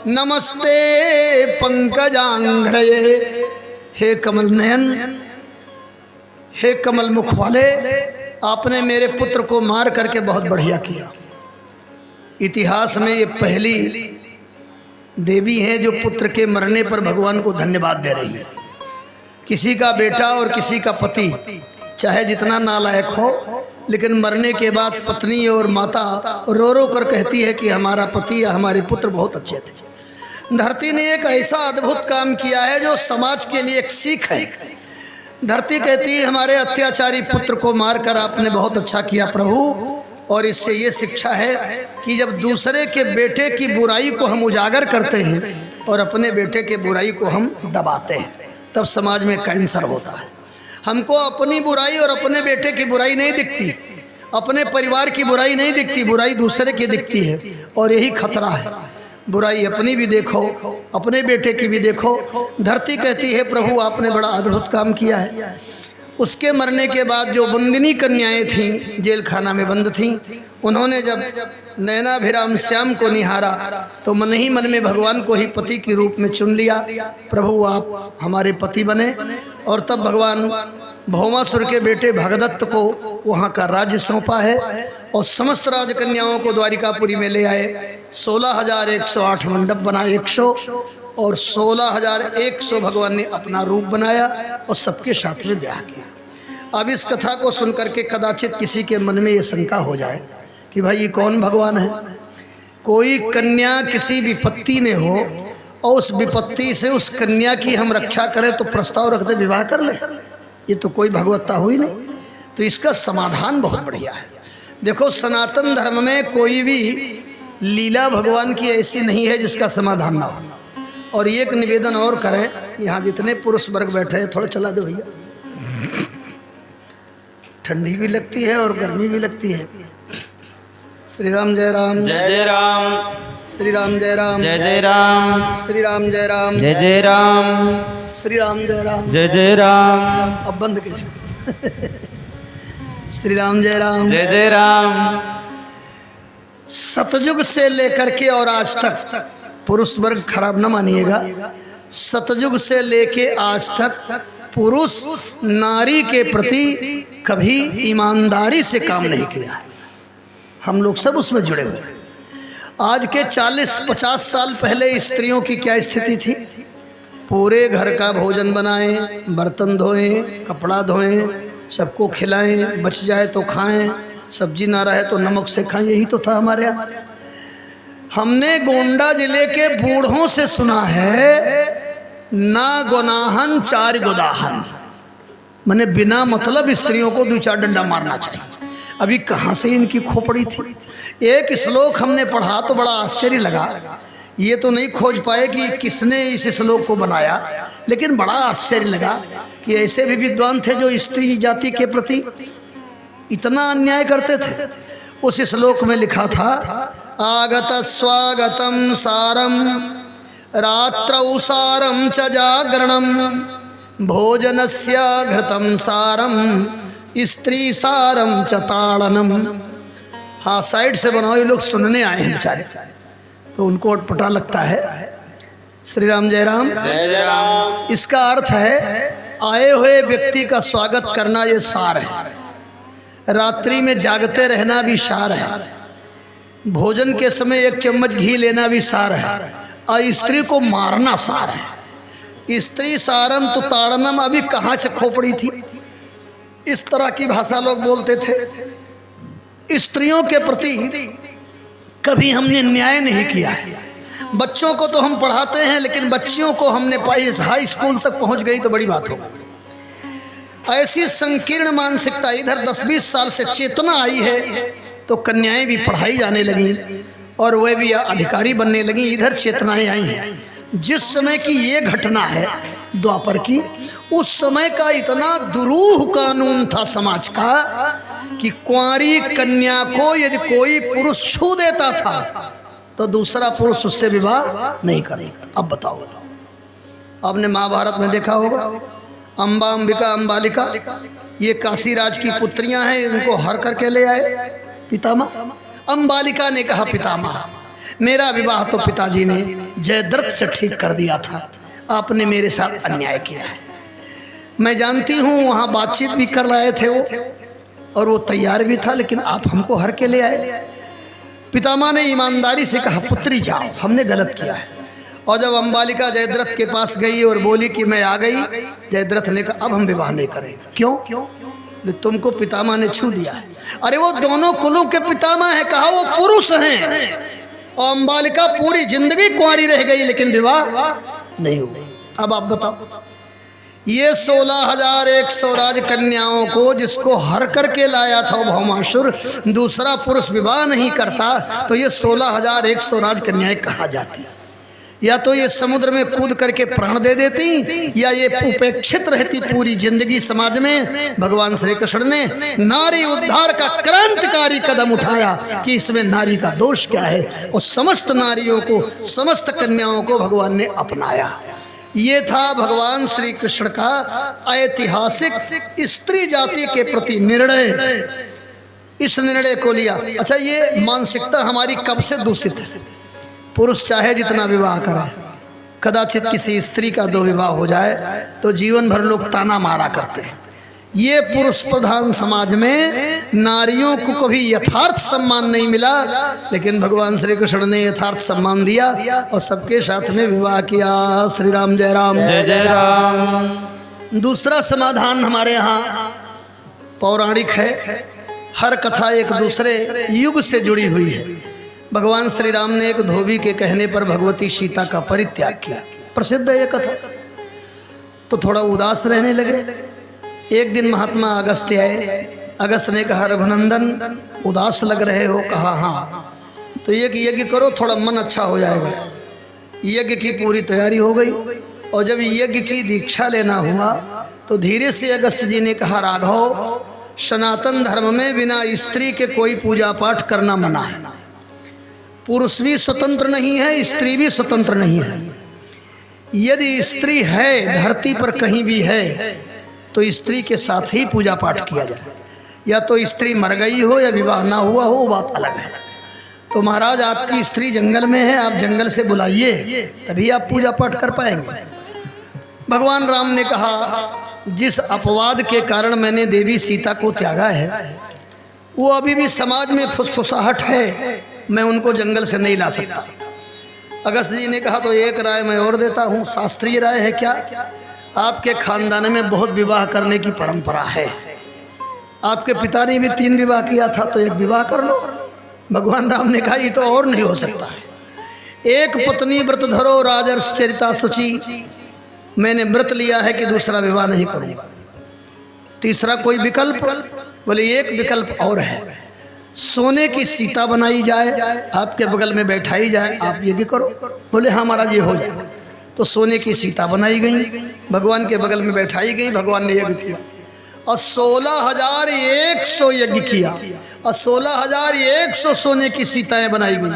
नमस्ते पंकजांघ्रये। हे कमल नयन, हे कमल मुख वाले, आपने मेरे पुत्र को मार करके बहुत बढ़िया किया। इतिहास में ये पहली देवी हैं जो पुत्र के मरने पर भगवान को धन्यवाद दे रही है। किसी का बेटा और किसी का पति चाहे जितना नालायक हो, लेकिन मरने के बाद पत्नी और माता रो रो कर कहती है कि हमारा पति या हमारे पुत्र बहुत अच्छे थे। धरती ने एक ऐसा अद्भुत काम किया है जो समाज के लिए एक सीख है। धरती कहती है हमारे अत्याचारी पुत्र को मारकर आपने बहुत अच्छा किया प्रभु, और इससे ये शिक्षा है कि जब दूसरे के बेटे की बुराई को हम उजागर करते हैं और अपने बेटे के बुराई को हम दबाते हैं, तब समाज में कैंसर होता है। हमको अपनी बुराई और अपने बेटे की बुराई नहीं दिखती, अपने परिवार की बुराई नहीं दिखती, बुराई दूसरे की दिखती है। और यही खतरा है, बुराई अपनी भी देखो, अपने बेटे की भी देखो। धरती कहती है प्रभु आपने बड़ा अद्भुत काम किया है। उसके मरने के बाद जो बंदिनी कन्याएं थीं, जेल खाना में बंद थीं, उन्होंने जब नैनाभिराम श्याम को निहारा तो मन ही मन में भगवान को ही पति के रूप में चुन लिया। प्रभु आप हमारे पति बने। और तब भगवान भौमासुर के बेटे भगदत्त को वहाँ का राज्य सौंपा है और समस्त राजकन्याओं को द्वारिकापुरी में ले आए। 16,108 मंडप बनाए, 100, और 16,100 भगवान ने अपना रूप बनाया और सबके साथ में ब्याह किया। अब इस कथा को सुनकर के कदाचित किसी के मन में ये शंका हो जाए कि भाई ये कौन भगवान है। कोई कन्या किसी विपत्ति में हो और उस विपत्ति से उस कन्या की हम रक्षा करें तो प्रस्ताव रख दे विवाह कर ले, ये तो कोई भगवत्ता हुई नहीं। तो इसका समाधान बहुत बढ़िया है। देखो सनातन धर्म में कोई भी लीला भगवान की ऐसी नहीं है जिसका समाधान ना हो। और एक निवेदन और करें, यहाँ जितने पुरुष वर्ग बैठे हैं थोड़ा चला दो भैया, ठंडी भी लगती है और गर्मी भी लगती है। श्री राम जय राम, जय जय राम, श्री राम जय राम, जय जय राम, श्री राम जय राम, जय जय राम, श्री राम जय राम, जय जय राम। अब बंद कीजिए। श्री राम जय राम, जय जय राम। सतयुग से लेकर के और आज तक, पुरुष वर्ग खराब न मानिएगा, सतयुग से लेके आज तक पुरुष नारी के प्रति कभी ईमानदारी से काम नहीं किया है। हम लोग सब उसमें जुड़े हुए हैं। आज के 40-50 साल पहले स्त्रियों की क्या स्थिति थी? पूरे घर का भोजन बनाएं, बर्तन धोएं, कपड़ा धोएं, सबको खिलाएं, बच जाए तो खाएं, सब्जी ना रहे तो नमक से खाएं, यही तो था हमारे यहाँ। हमने गोंडा जिले के बूढ़ों से सुना है ना गुनाहन चार गुदाहन, मैंने बिना मतलब स्त्रियों को 2-4 डंडा मारना चाहिए। अभी कहाँ से इनकी खोपड़ी थी? एक श्लोक हमने पढ़ा तो बड़ा आश्चर्य लगा, ये तो नहीं खोज पाए कि किसने इस श्लोक को बनाया, लेकिन बड़ा आश्चर्य लगा कि ऐसे भी विद्वान थे जो स्त्री जाति के प्रति इतना अन्याय करते थे। उस श्लोक में लिखा था आगत स्वागतम सारम रात्रौ सारम च जागरणम भोजनस्य घृतम सारम स्त्री सारम च ताड़नम। हाँ, साइड से बनाओ, ये लोग सुनने आए हैं बेचारे, तो उनको अटपटा लगता है। श्री राम जय राम, जय जय राम। इसका अर्थ है आए हुए व्यक्ति का स्वागत करना, ये सार है। रात्रि में जागते रहना भी सार है। भोजन के समय 1 चम्मच घी लेना भी सार है। और स्त्री को मारना सार है। स्त्री सारम तो ताड़नम, अभी कहाँ से खोपड़ी थी? इस तरह की भाषा लोग बोलते थे। स्त्रियों के प्रति कभी हमने न्याय नहीं किया है। बच्चों को तो हम पढ़ाते हैं, लेकिन बच्चियों को हमने हाई स्कूल तक पहुंच गई तो बड़ी बात हो। ऐसी संकीर्ण मानसिकता, इधर 10-20 साल से चेतना आई है तो कन्याएं भी पढ़ाई जाने लगी और वे भी अधिकारी बनने लगी। इधर चेतनाएं आई हैं। जिस समय की ये घटना है द्वापर की, उस समय का इतना दुरूह कानून था समाज का कि कुंवारी कन्या को यदि कोई पुरुष छू देता था तो दूसरा पुरुष उससे विवाह नहीं करता। अब बताओ, आपने महाभारत में देखा होगा, अम्बा, अंबिका, अम्बालिका, ये काशीराज की पुत्रियां हैं, इनको हर करके ले आए पितामह। अम्बालिका ने कहा पितामह, मेरा विवाह तो पिताजी ने जयद्रथ से ठीक कर दिया था, आपने मेरे साथ अन्याय किया है। मैं जानती हूँ वहाँ बातचीत भी कर रहे थे वो, और वो तैयार भी था, लेकिन आप हमको हर के ले आए। पितामह ने ईमानदारी से कहा पुत्री जाओ, हमने गलत किया है। और जब अम्बालिका जयद्रथ के पास गई और बोली कि मैं आ गई, जयद्रथ ने कहा अब हम विवाह नहीं करेंगे। क्यों? तुमको पितामह ने छू दिया है। अरे वो दोनों कुलों के पितामह है, कहा वो पुरुष हैं। और अम्बालिका पूरी जिंदगी कुंवारी रह गई लेकिन विवाह नहीं हुआ। अब आप बताओ, ये 16,100 राजकन्याओं को जिसको हर करके लाया था भौमासुर, दूसरा पुरुष विवाह नहीं करता तो ये 16,100 राजकन्याएं कहाँ जाती? या तो ये समुद्र में कूद करके प्राण दे देती, या ये उपेक्षित रहती पूरी जिंदगी समाज में। भगवान श्री कृष्ण ने नारी उद्धार का क्रांतिकारी कदम उठाया कि इसमें नारी का दोष क्या है, और समस्त नारियों को, समस्त कन्याओं को भगवान ने अपनाया। ये था भगवान श्री कृष्ण का ऐतिहासिक स्त्री जाति के प्रति निर्णय। इस निर्णय को लिया। अच्छा, ये मानसिकता हमारी कब से दूषित है? पुरुष चाहे जितना विवाह करे, कदाचित किसी स्त्री का 2 विवाह हो जाए तो जीवन भर लोग ताना मारा करते हैं। ये पुरुष प्रधान समाज में नारियों को कभी यथार्थ सम्मान नहीं मिला, लेकिन भगवान श्री कृष्ण ने यथार्थ सम्मान दिया और सबके साथ में विवाह किया। श्री राम जय राम। जय जय राम। दूसरा समाधान हमारे यहाँ पौराणिक है। हर कथा एक दूसरे युग से जुड़ी हुई है। भगवान श्री राम ने एक धोबी के कहने पर भगवती सीता का परित्याग किया, प्रसिद्ध है ये कथा। तो थोड़ा उदास रहने लगे। एक दिन महात्मा अगस्त्य आए। अगस्त्य ने कहा, रघुनंदन उदास लग रहे हो? कहा हाँ। तो एक यज्ञ करो, थोड़ा मन अच्छा हो जाएगा। यज्ञ की पूरी तैयारी हो गई, और जब यज्ञ की दीक्षा लेना हुआ तो धीरे से अगस्त्य जी ने कहा, राघव, सनातन धर्म में बिना स्त्री के कोई पूजा पाठ करना मना है। पुरुष भी स्वतंत्र नहीं है, स्त्री भी स्वतंत्र नहीं है। यदि स्त्री है, धरती पर कहीं भी है, तो स्त्री के साथ ही पूजा पाठ किया जाए। या तो स्त्री मर गई हो या विवाह ना हुआ हो, बात अलग है। तो महाराज, आपकी स्त्री जंगल में है, आप जंगल से बुलाइए, तभी आप पूजा पाठ कर पाएंगे। भगवान राम ने कहा, जिस अपवाद के कारण मैंने देवी सीता को त्यागा है, वो अभी भी समाज में फुसफुसाहट है, मैं उनको जंगल से नहीं ला सकता। अगस्त जी ने कहा, तो एक राय मैं और देता हूँ। शास्त्रीय राय है क्या? आपके खानदान में बहुत विवाह करने की परंपरा है। आपके पिता ने भी 3 विवाह किया था, तो एक विवाह कर लो। भगवान राम ने कहा, ये तो और नहीं हो सकता है। एक पत्नी व्रत धरो राजर्ष चरिता शुचि। मैंने व्रत लिया है कि दूसरा विवाह नहीं करूँगा। तीसरा कोई विकल्प? बोले एक विकल्प और है, सोने की सीता बनाई जाए, आपके बगल में बैठाई जाए, आप यज्ञ करो। बोले हाँ महाराज, ये हो जाए। तो सोने की सीता बनाई गई, भगवान के बगल में बैठाई गई, भगवान ने यज्ञ किया और 16,100 यज्ञ किया और 16,100 सोने की सीताएं बनाई गई।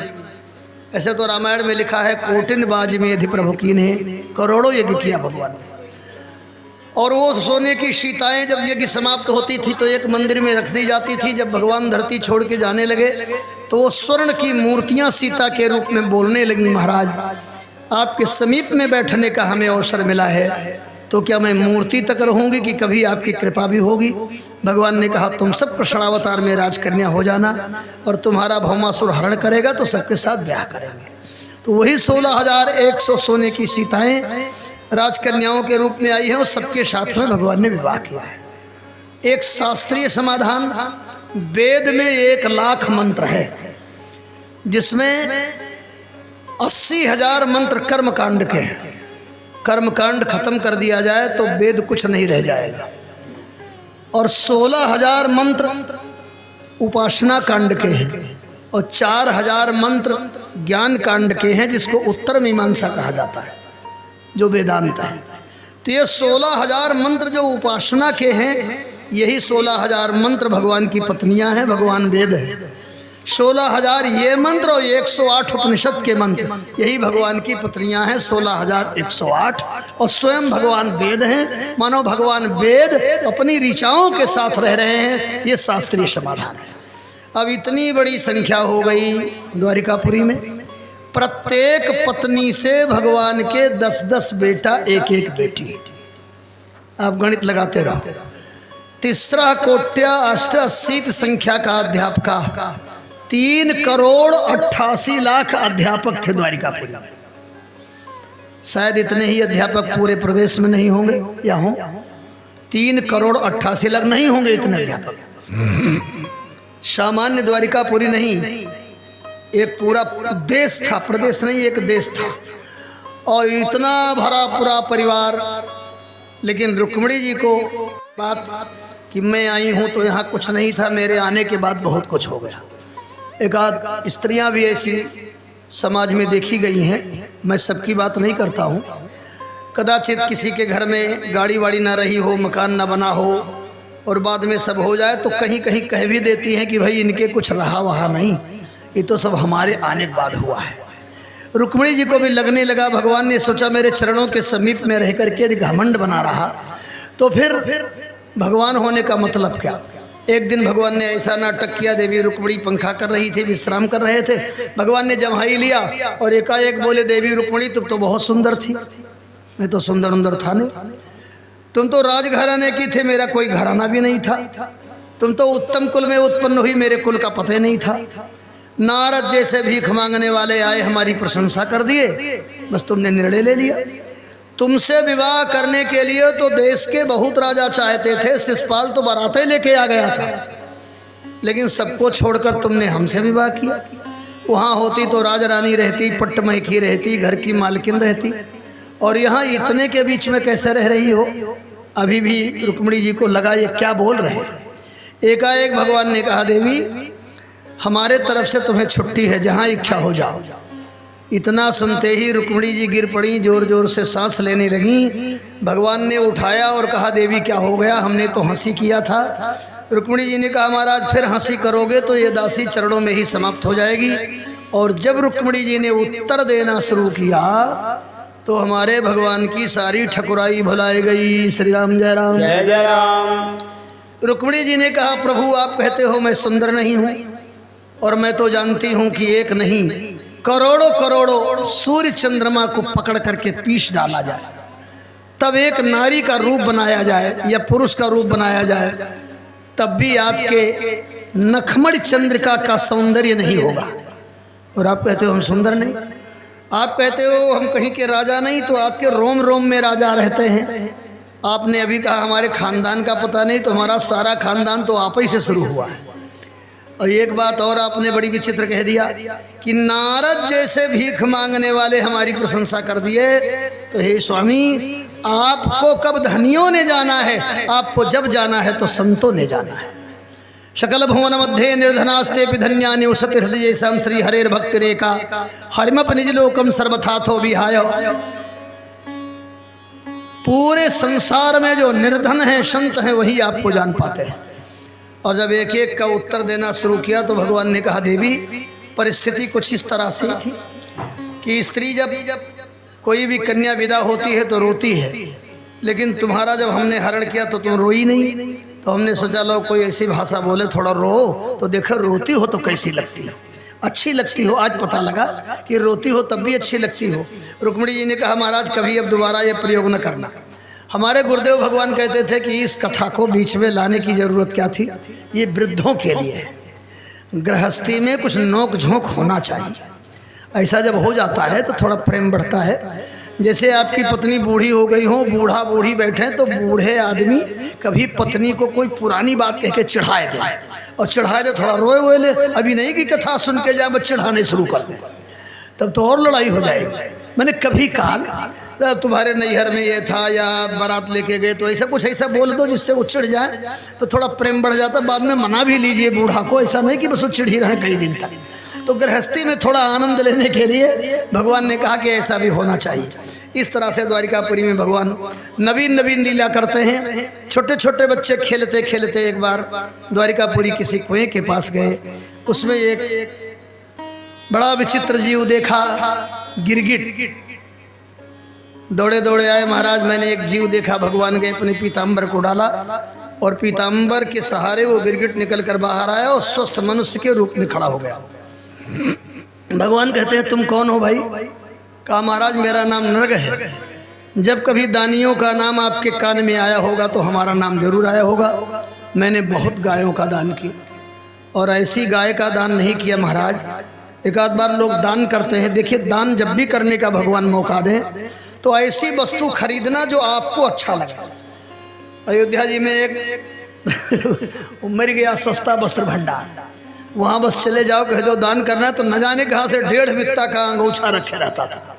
ऐसे तो रामायण में लिखा है, कोटिन बाज में अधि प्रभु की ने, करोड़ों यज्ञ किया भगवान ने। और वो सोने की सीताएं जब यज्ञ समाप्त होती थी तो एक मंदिर में रख दी जाती थी। जब भगवान धरती छोड़ के जाने लगे तो वो स्वर्ण की मूर्तियां सीता के रूप में बोलने लगी, महाराज आपके समीप में बैठने का हमें अवसर मिला है, तो क्या मैं मूर्ति तक रहूंगी कि कभी आपकी कृपा भी होगी? भगवान ने कहा, तुम सब कृष्णावतार में राजकन्या हो जाना और तुम्हारा भौमासुर हरण करेगा तो सबके साथ ब्याह करेंगे। तो वही 16,100 सोने की सीताएं राजकन्याओं के रूप में आई हैं और सबके साथ में भगवान ने विवाह किया है। एक शास्त्रीय समाधान, वेद में 1,00,000 मंत्र है जिसमें 80,000 मंत्र कर्मकांड के हैं। कर्मकांड खत्म कर दिया जाए तो वेद कुछ नहीं रह जाएगा। और 16,000 मंत्र उपासना कांड के हैं और 4,000 मंत्र ज्ञान कांड के हैं, जिसको उत्तर मीमांसा कहा जाता है, जो वेदांत है। तो ये 16,000 मंत्र जो उपासना के हैं, यही 16,000 मंत्र भगवान की पत्नियां हैं, भगवान वेद है। 16,000 ये मंत्र और 108 उपनिषद के मंत्र, यही भगवान की पत्नियां हैं, 16,108। और स्वयं भगवान वेद हैं। मानो भगवान वेद अपनी ऋचाओं के साथ रह रहे हैं। ये शास्त्रीय समाधान है। अब इतनी बड़ी संख्या हो गई द्वारिकापुरी में, प्रत्येक पत्नी से भगवान के 10-10 बेटा, 1-1 बेटी। आप गणित लगाते रहो। 3 कोट्या 88 संख्या का अध्यापका, 3,88,00,000 अध्यापक थे द्वारिकापुरी में। शायद इतने ही अध्यापक पूरे प्रदेश में नहीं होंगे, या हों। 3,88,00,000 नहीं होंगे इतने अध्यापक। सामान्य द्वारिकापुरी नहीं, एक पूरा देश था, प्रदेश नहीं एक देश था। और इतना भरा पूरा परिवार, लेकिन रुक्मिणी जी को बात कि मैं आई हूँ तो यहाँ कुछ नहीं था, मेरे आने के बाद बहुत कुछ हो गया। एक आध स्त्रियाँ भी ऐसी समाज में देखी गई हैं, मैं सबकी बात नहीं करता हूँ। कदाचित किसी के घर में गाड़ी वाड़ी ना रही हो, मकान ना बना हो और बाद में सब हो जाए तो कहीं कहीं कह भी देती हैं कि भाई इनके कुछ रहा वहा नहीं, ये तो सब हमारे आने के बाद हुआ है। रुक्मिणी जी को भी लगने लगा, भगवान ने सोचा मेरे चरणों के समीप में रह करके यदि घमंड बना रहा तो फिर भगवान होने का मतलब क्या। एक दिन भगवान ने ऐसा नाटक किया, देवी रुक्मिणी पंखा कर रही थी, विश्राम कर रहे थे, भगवान ने जम्हाई लिया और एकाएक बोले देवी रुक्मिणी तुम तो बहुत सुंदर थी। मैं तो सुंदर था नहीं, तुम तो राजघराने की थे, मेरा कोई घराना भी नहीं था। तुम तो उत्तम कुल में उत्पन्न हुई, मेरे कुल का पता नहीं था। नारद जैसे भीख मांगने वाले आए, हमारी प्रशंसा कर दिए, बस तुमने निर्णय ले लिया। तुमसे विवाह करने के लिए तो देश के बहुत राजा चाहते थे, शिषपाल तो बारातें लेके आ गया था, लेकिन सबको छोड़कर तुमने हमसे विवाह किया। वहाँ होती तो राजा रानी रहती, पट्टमहिकी रहती, घर की मालकिन रहती, और यहाँ इतने के बीच में कैसे रह रही हो। अभी भी रुक्मिणी जी को लगा ये क्या बोल रहे हैं। एकाएक भगवान ने कहा देवी हमारे तरफ से तुम्हें छुट्टी है, जहाँ इच्छा हो जाओ। इतना सुनते ही रुक्मिणी जी गिर पड़ी, जोर जोर से सांस लेने लगी। भगवान ने उठाया और कहा देवी क्या हो गया, हमने तो हंसी किया था। रुक्मिणी जी ने कहा महाराज फिर हंसी करोगे तो ये दासी चरणों में ही समाप्त हो जाएगी। और जब रुक्मिणी जी ने उत्तर देना शुरू किया तो हमारे भगवान की सारी ठकुराई भुलाई गई। श्री राम जय राम जय जय राम। रुक्मिणी जी ने कहा प्रभु आप कहते हो मैं सुंदर नहीं हूँ, और मैं तो जानती हूँ कि एक नहीं करोड़ों करोड़ों सूर्य चंद्रमा को पकड़ करके पीस डाला जाए, तब एक नारी का रूप बनाया जाए या पुरुष का रूप बनाया जाए, तब भी आपके नखमण चंद्रिका का सौंदर्य नहीं होगा। और आप कहते हो हम सुंदर नहीं, आप कहते हो हम कहीं के राजा नहीं, तो आपके रोम रोम में राजा रहते हैं। आपने अभी कहा हमारे खानदान का पता नहीं, तो हमारा सारा खानदान तो आप ही से शुरू हुआ है। और एक बात और आपने बड़ी विचित्र कह दिया कि नारद जैसे भीख मांगने वाले हमारी प्रशंसा कर दिए, तो हे स्वामी आपको कब धनियों ने जाना है, आपको जब जाना है तो संतों ने जाना है। शकल भुवन मध्य निर्धनास्ते धन्यानि उसति हृदय सम श्री हरेर भक्ति रेखा हरिमप निज लोकम सर्वथाथो विहाय। पूरे संसार में जो निर्धन है संत है वही आपको जान पाते हैं। और जब एक एक का उत्तर देना शुरू किया तो भगवान ने कहा देवी परिस्थिति कुछ इस तरह से थी कि स्त्री जब कोई भी कन्या विदा होती है तो रोती है, लेकिन तुम्हारा जब हमने हरण किया तो तुम रोई नहीं। तो हमने सोचा लो कोई ऐसी भाषा बोले थोड़ा रो, तो देखो रोती हो तो कैसी लगती हो, अच्छी लगती हो। आज पता लगा कि रोती हो तब भी अच्छी लगती हो। रुक्मिणी जी ने कहा महाराज कभी अब दोबारा ये प्रयोग न करना। हमारे गुरुदेव भगवान कहते थे कि इस कथा को बीच में लाने की ज़रूरत क्या थी, ये वृद्धों के लिए है। गृहस्थी में कुछ नोक झोंक होना चाहिए। ऐसा जब हो जाता है तो थोड़ा प्रेम बढ़ता है। जैसे आपकी पत्नी बूढ़ी हो गई हो, बूढ़ा बूढ़ी बैठे, तो बूढ़े आदमी कभी पत्नी को कोई पुरानी बात कह के चिढ़ाए दे, और चिढ़ाए दे थोड़ा रोए वोए ले, अभी नहीं कि कथा सुन के जाए बस चिढ़ाने शुरू कर दे, तब तो और लड़ाई हो जाएगी। मैंने कभी काल तुम्हारे नैहर में ये था या बारात लेके गए तो ऐसा कुछ ऐसा बोल दो जिससे वो चिढ़ जाए, तो थोड़ा प्रेम बढ़ जाता। बाद में मना भी लीजिए बूढ़ा को, ऐसा नहीं कि बस वो चिढ़ ही रहे कई दिन तक। तो गृहस्थी में थोड़ा आनंद लेने के लिए भगवान ने कहा कि ऐसा भी होना चाहिए। इस तरह से द्वारिकापुरी में भगवान नवीन नवीन लीला करते हैं। छोटे छोटे बच्चे खेलते खेलते एक बार द्वारिकापुरी किसी कुएं के पास गए, उसमें एक बड़ा विचित्र जीव देखा, गिरगिट। दौड़े दौड़े आए महाराज मैंने एक जीव देखा। भगवान गए अपने पीताम्बर को डाला और पीताम्बर के सहारे वो गिरगिट निकल कर बाहर आया और स्वस्थ मनुष्य के रूप में खड़ा हो गया। भगवान कहते हैं तुम कौन हो भाई? कहा महाराज मेरा नाम नृग है। जब कभी दानियों का नाम आपके कान में आया होगा तो हमारा नाम जरूर आया होगा। मैंने बहुत गायों का दान किया, और ऐसी गाय का दान नहीं किया महाराज। एक आध बार लोग दान करते हैं। देखिए दान जब भी करने का भगवान मौका दें तो ऐसी वस्तु खरीदना जो आपको अच्छा लगे। अयोध्या जी में एक मर गया सस्ता वस्त्र भंडार, वहाँ बस चले जाओ कह दो दान करना है, तो न जाने कहाँ से 1.5 बित्ता का अंगूछा रखे रहता था।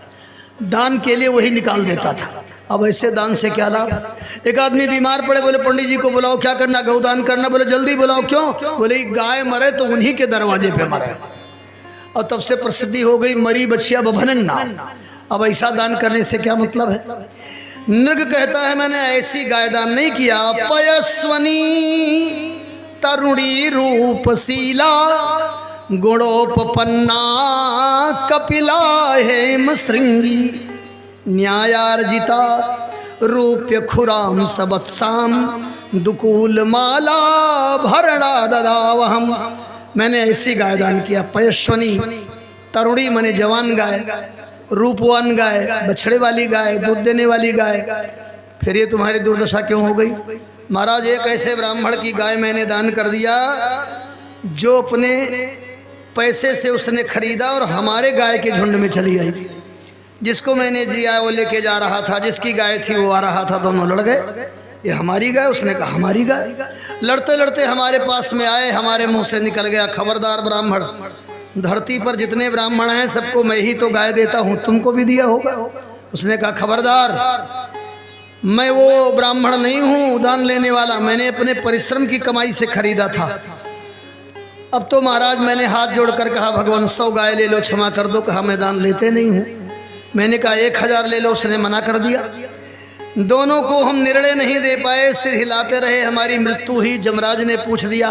दान के लिए वही निकाल देता था। अब ऐसे दान से क्या लाभ। एक आदमी बीमार पड़े, बोले पंडित जी को बुलाओ, क्या करना, गौदान करना। बोले जल्दी बुलाओ, क्यों? बोले गाय मरे तो उन्हीं के दरवाजे पे मरे। और तब से प्रसिद्धि हो गई मरी बछिया बभनन्ना। अब ऐसा दान करने से क्या मतलब है। नृग कहता है मैंने ऐसी गाय दान नहीं किया। पयस्वनी तरुणी रूपशीला गुणोपपन्ना कपिला हेम श्रृंगी न्यायार्जिता रूप्य खुराम सबत्साम दुकूल माला भरणा ददावहम। मैंने ऐसी गाय दान किया। पयस्वनी तरुणी माने जवान गाय, रूपवान गाय, बछड़े वाली गाय, दूध देने वाली गाय। फिर ये तुम्हारी दुर्दशा क्यों हो गई? महाराज एक ऐसे ब्राह्मण की गाय मैंने दान कर दिया जो अपने पैसे से उसने खरीदा और हमारे गाय के झुंड में चली आई। जिसको मैंने दिया वो लेके जा रहा था, जिसकी गाय थी वो आ रहा था, दोनों लड़ गए। ये हमारी गाय, उसने कहा हमारी गाय। लड़ते लड़ते हमारे पास में आए, हमारे मुंह से निकल गया खबरदार ब्राह्मण, धरती पर जितने ब्राह्मण हैं सबको मैं ही तो गाय देता हूँ, तुमको भी दिया होगा। उसने कहा खबरदार, मैं वो ब्राह्मण नहीं हूँ दान लेने वाला, मैंने अपने परिश्रम की कमाई से खरीदा था। अब तो महाराज मैंने हाथ जोड़कर कहा भगवान 100 गाय ले लो, क्षमा कर दो। कहा मैं दान लेते नहीं हूँ। मैंने कहा 1000 ले लो, उसने मना कर दिया। दोनों को हम निर्णय नहीं दे पाए, सिर हिलाते रहे, हमारी मृत्यु ही। जमराज ने पूछ दिया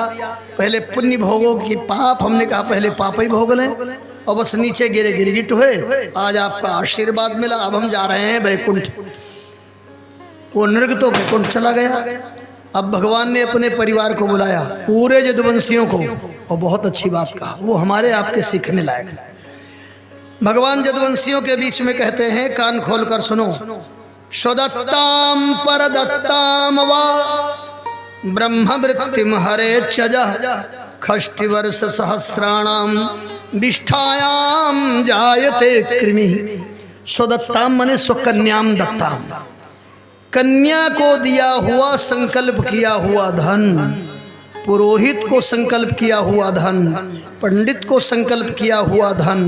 पहले पुण्य भोगो कि पाप। हमने कहा पहले पाप ही भोग लें, और बस नीचे गिरे गिरगिट हुए। आज आपका आशीर्वाद मिला, अब हम जा रहे हैं वैकुंठ। वो नृग तो वैकुंठ चला गया। अब भगवान ने अपने परिवार को बुलाया, पूरे यदुवंशियों को, और बहुत अच्छी बात कहा, वो हमारे आपके सीखने लायक है। भगवान यदुवंशियों के बीच में कहते हैं, कान खोलकर सुनो। स्वदत्ताम परदत्ताम वा ब्रह्मवृत्तिम हरे चजः षष्टिवर्ष सहस्राणाम विष्ठायाम जायते कृमि। स्वदत्ताम माने स्वकन्याम दत्ताम, कन्या को दिया हुआ संकल्प किया हुआ धन, पुरोहित को संकल्प किया हुआ धन, पंडित को संकल्प किया हुआ धन,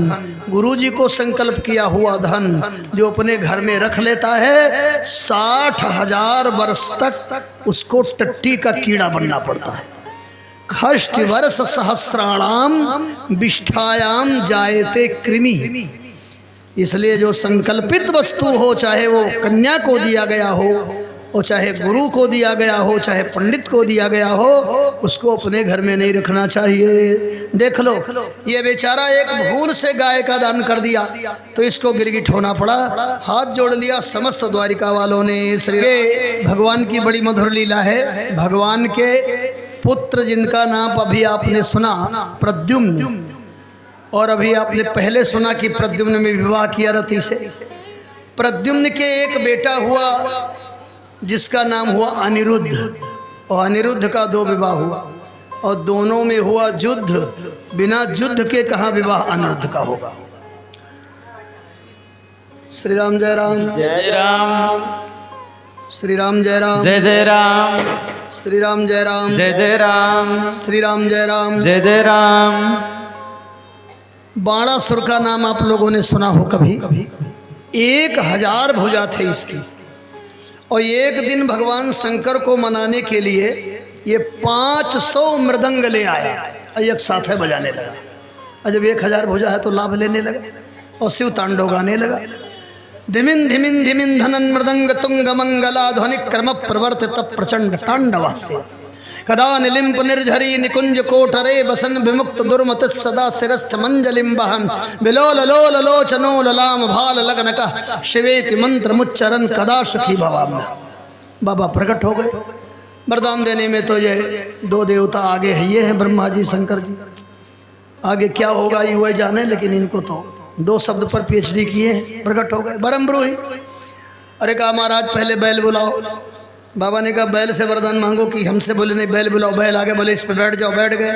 गुरुजी को संकल्प किया हुआ धन, जो अपने घर में रख लेता है 60,000 वर्ष तक उसको टट्टी का कीड़ा बनना पड़ता है। षष्टि वर्ष सहस्राणाम विष्ठायाम जायते कृमि। इसलिए जो संकल्पित वस्तु हो, चाहे वो कन्या को दिया गया हो, और चाहे गुरु को दिया गया हो, चाहे पंडित को दिया गया हो, उसको अपने घर में नहीं रखना चाहिए। देख लो, ये बेचारा एक भूल से गाय का दान कर दिया तो इसको गिरगिट होना पड़ा। हाथ जोड़ लिया समस्त द्वारिका वालों ने। श्री भगवान की बड़ी मधुर लीला है। भगवान के पुत्र जिनका नाम अभी आपने सुना प्रद्युम्न, और अभी आपने पहले सुना कि प्रद्युम्न में विवाह किया रति से। प्रद्युम्न के एक बेटा हुआ जिसका नाम हुआ अनिरुद्ध, और अनिरुद्ध का 2 विवाह हुआ, और दोनों में हुआ युद्ध। बिना युद्ध के कहाँ विवाह अनिरुद्ध का होगा। श्री राम जय राम, जय राम, श्री राम जय राम, जय जय राम, श्री राम जय राम, जय जय राम, श्री राम जय राम, जय जय राम। बाणासुर का नाम आप लोगों ने सुना हो कभी। 1000 भुजा थे इसकी, और एक दिन भगवान शंकर को मनाने के लिए ये 500 मृदंग ले आया, एक साथ है बजाने लगा। और जब 1000 भुजा है तो लाभ लेने लगा, और शिव तांडव गाने लगा। धिमिन धिमिन धिमिन धनन मृदंग तुंग मंगला ध्वनि क्रम प्रवर्तित प्रचंड तांडवास्य कदा निलिंप निर्झरी निकुंज कोठरे बसन विमुक्त दुर्मत सदा शिरस्थ मंजलिम बहन बिलोल लोल लोचनो ललाम भाल लगनक शिवेति मंत्र मुच्चरन कदा सुखी भवाम। बाबा प्रकट हो गए वरदान देने में। तो ये 2 देवता आगे है, ये हैं ब्रह्मा जी शंकर जी। आगे क्या होगा ये वही जाने, लेकिन इनको तो 2 शब्द पर PhD किए हैं। प्रकट हो गए बरम्ब्रूही। अरे कहा महाराज पहले बैल बुलाओ। बाबा ने कहा बैल से वरदान मांगो कि हमसे? बोले नहीं, बैल बुलाओ। बैल आगे बोले इस पे बैठ जाओ। बैठ गए।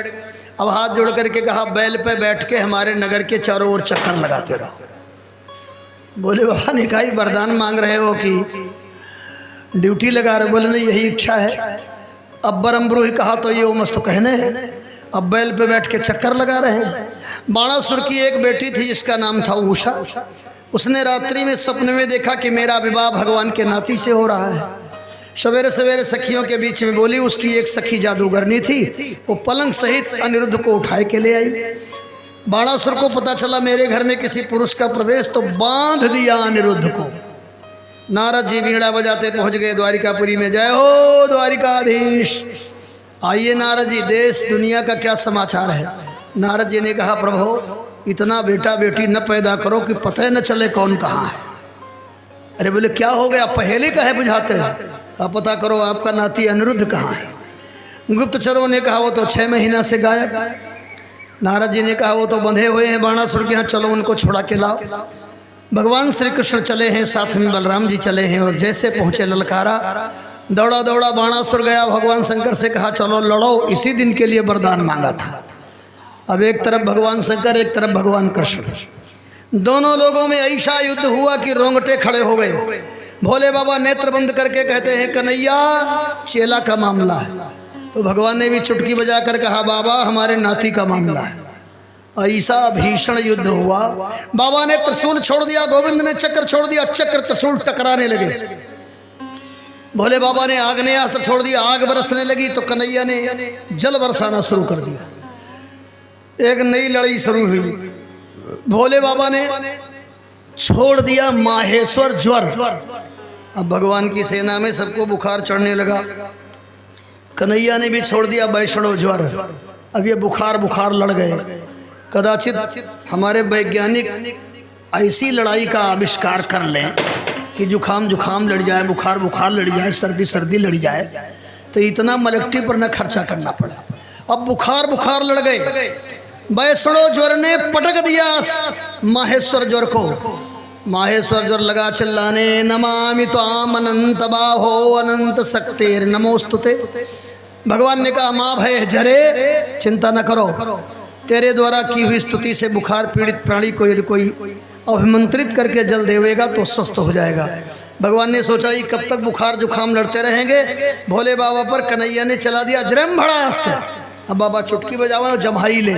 अब हाथ जोड़ करके कहा बैल पे बैठ के हमारे नगर के चारों ओर चक्कर लगाते रहो। बोले बाबा ने कहा वरदान मांग रहे हो कि ड्यूटी लगा रहे? बोले नहीं, यही इच्छा है। अब बरम्ब्रूही कहा तो ये मस्त कहने हैं। अब बैल पे बैठ के चक्कर लगा रहे हैं। बाणासुर की एक बेटी थी जिसका नाम था उषा। उसने रात्रि में स्वप्न में देखा कि मेरा विवाह भगवान के नाती से हो रहा है। सवेरे सवेरे सखियों के बीच में बोली, उसकी एक सखी जादूगरनी थी, वो पलंग सहित अनिरुद्ध को उठाए के ले आई। बाणासुर को पता चला मेरे घर में किसी पुरुष का प्रवेश, तो बांध दिया अनिरुद्ध को। नारद जी वीणा बजाते पहुंच गए द्वारिकापुरी में। जय हो द्वारिकाधीश। आइए नारद जी, देश दुनिया का क्या समाचार है। नारद जी ने कहा, प्रभु इतना बेटा बेटी न पैदा करो कि पता ही न चले कौन कहाँ है। अरे बोले क्या हो गया, पहले का है बुझाते हैं। आप पता करो आपका नाती अनिरुद्ध कहाँ है। गुप्तचरों ने कहा वो तो 6 महीना से गायब। नारद जी ने कहा वो तो बंधे हुए हैं बाणासुर के यहाँ, चलो उनको छुड़ा के लाओ। भगवान श्री कृष्ण चले हैं, साथ में बलराम जी चले हैं, और जैसे पहुँचे ललकारा, दौड़ा दौड़ा बाणासुर गया। भगवान शंकर से कहा चलो लड़ो, इसी दिन के लिए वरदान मांगा था। अब एक तरफ भगवान शंकर, एक तरफ भगवान कृष्ण, दोनों लोगों में ऐसा युद्ध हुआ कि रोंगटे खड़े हो गए। भोले बाबा नेत्र बंद करके कहते हैं, कन्हैया चेला का मामला है। तो भगवान ने भी चुटकी बजाकर कहा, बाबा हमारे नाती का मामला है। ऐसा भीषण युद्ध हुआ। बाबा ने त्रिशूल छोड़ दिया, गोविंद ने चक्र छोड़ दिया, चक्र त्रिशूल टकराने लगे। भोले बाबा ने आग्नेयास्त्र छोड़ दिया, आग बरसने लगी। तो कन्हैया ने जल बरसाना शुरू कर दिया। एक नई लड़ाई शुरू हुई। भोले बाबा ने छोड़ दिया माहेश्वर ज्वर। अब भगवान की सेना में सबको बुखार चढ़ने लगा। कन्हैया ने भी छोड़ दिया वैष्णव ज्वर। अब ये बुखार लड़ गए। कदाचित हमारे वैज्ञानिक ऐसी लड़ाई का आविष्कार कर लें कि जुखाम लड़ जाए, बुखार लड़ जाए, सर्दी लड़ जाए, तो इतना मलक्टी पर न खर्चा करना पड़ा। अब बुखार लड़ गए। वैष्णव ज्वर ने पटक दिया माहेश्वर ज्वर को। माहेश्वर ज्वर लगा चिल्लाने, नमामि त्वाम अनंत बाहो अनंत शक्तिर नमोस्तुते। भगवान ने कहा, माँ भय जरे, चिंता न करो, तेरे द्वारा की हुई स्तुति से बुखार पीड़ित प्राणी को यदि कोई अभिमंत्रित करके जल देवेगा तो स्वस्थ हो जाएगा। भगवान ने सोचा ये कब तक बुखार जुखाम लड़ते रहेंगे। भोले बाबा पर कन्हैया ने चला दिया जरम्भड़ा अस्त्र। अब बाबा चुटकी बजावा और जम्हाई ले,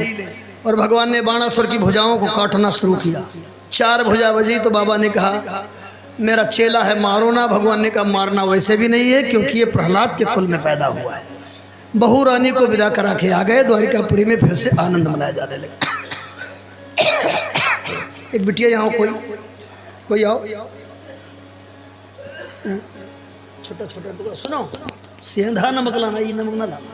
और भगवान ने बाणासुर की भुजाओं को काटना शुरू किया। 4 भुजा बजी तो बाबा ने कहा, मेरा चेला है, मारो ना। भगवान ने कहा, मारना वैसे भी नहीं है, क्योंकि ये प्रहलाद के कुल में पैदा हुआ है। बहू रानी को विदा करा के आ गए। द्वारिकापुरी में फिर से आनंद मनाया जाने लगा। एक बिटिया यहाँ कोई आओ, छोटा टुकड़ा सुनो, सेंधा नमक लाना, ये नमक ना लाना।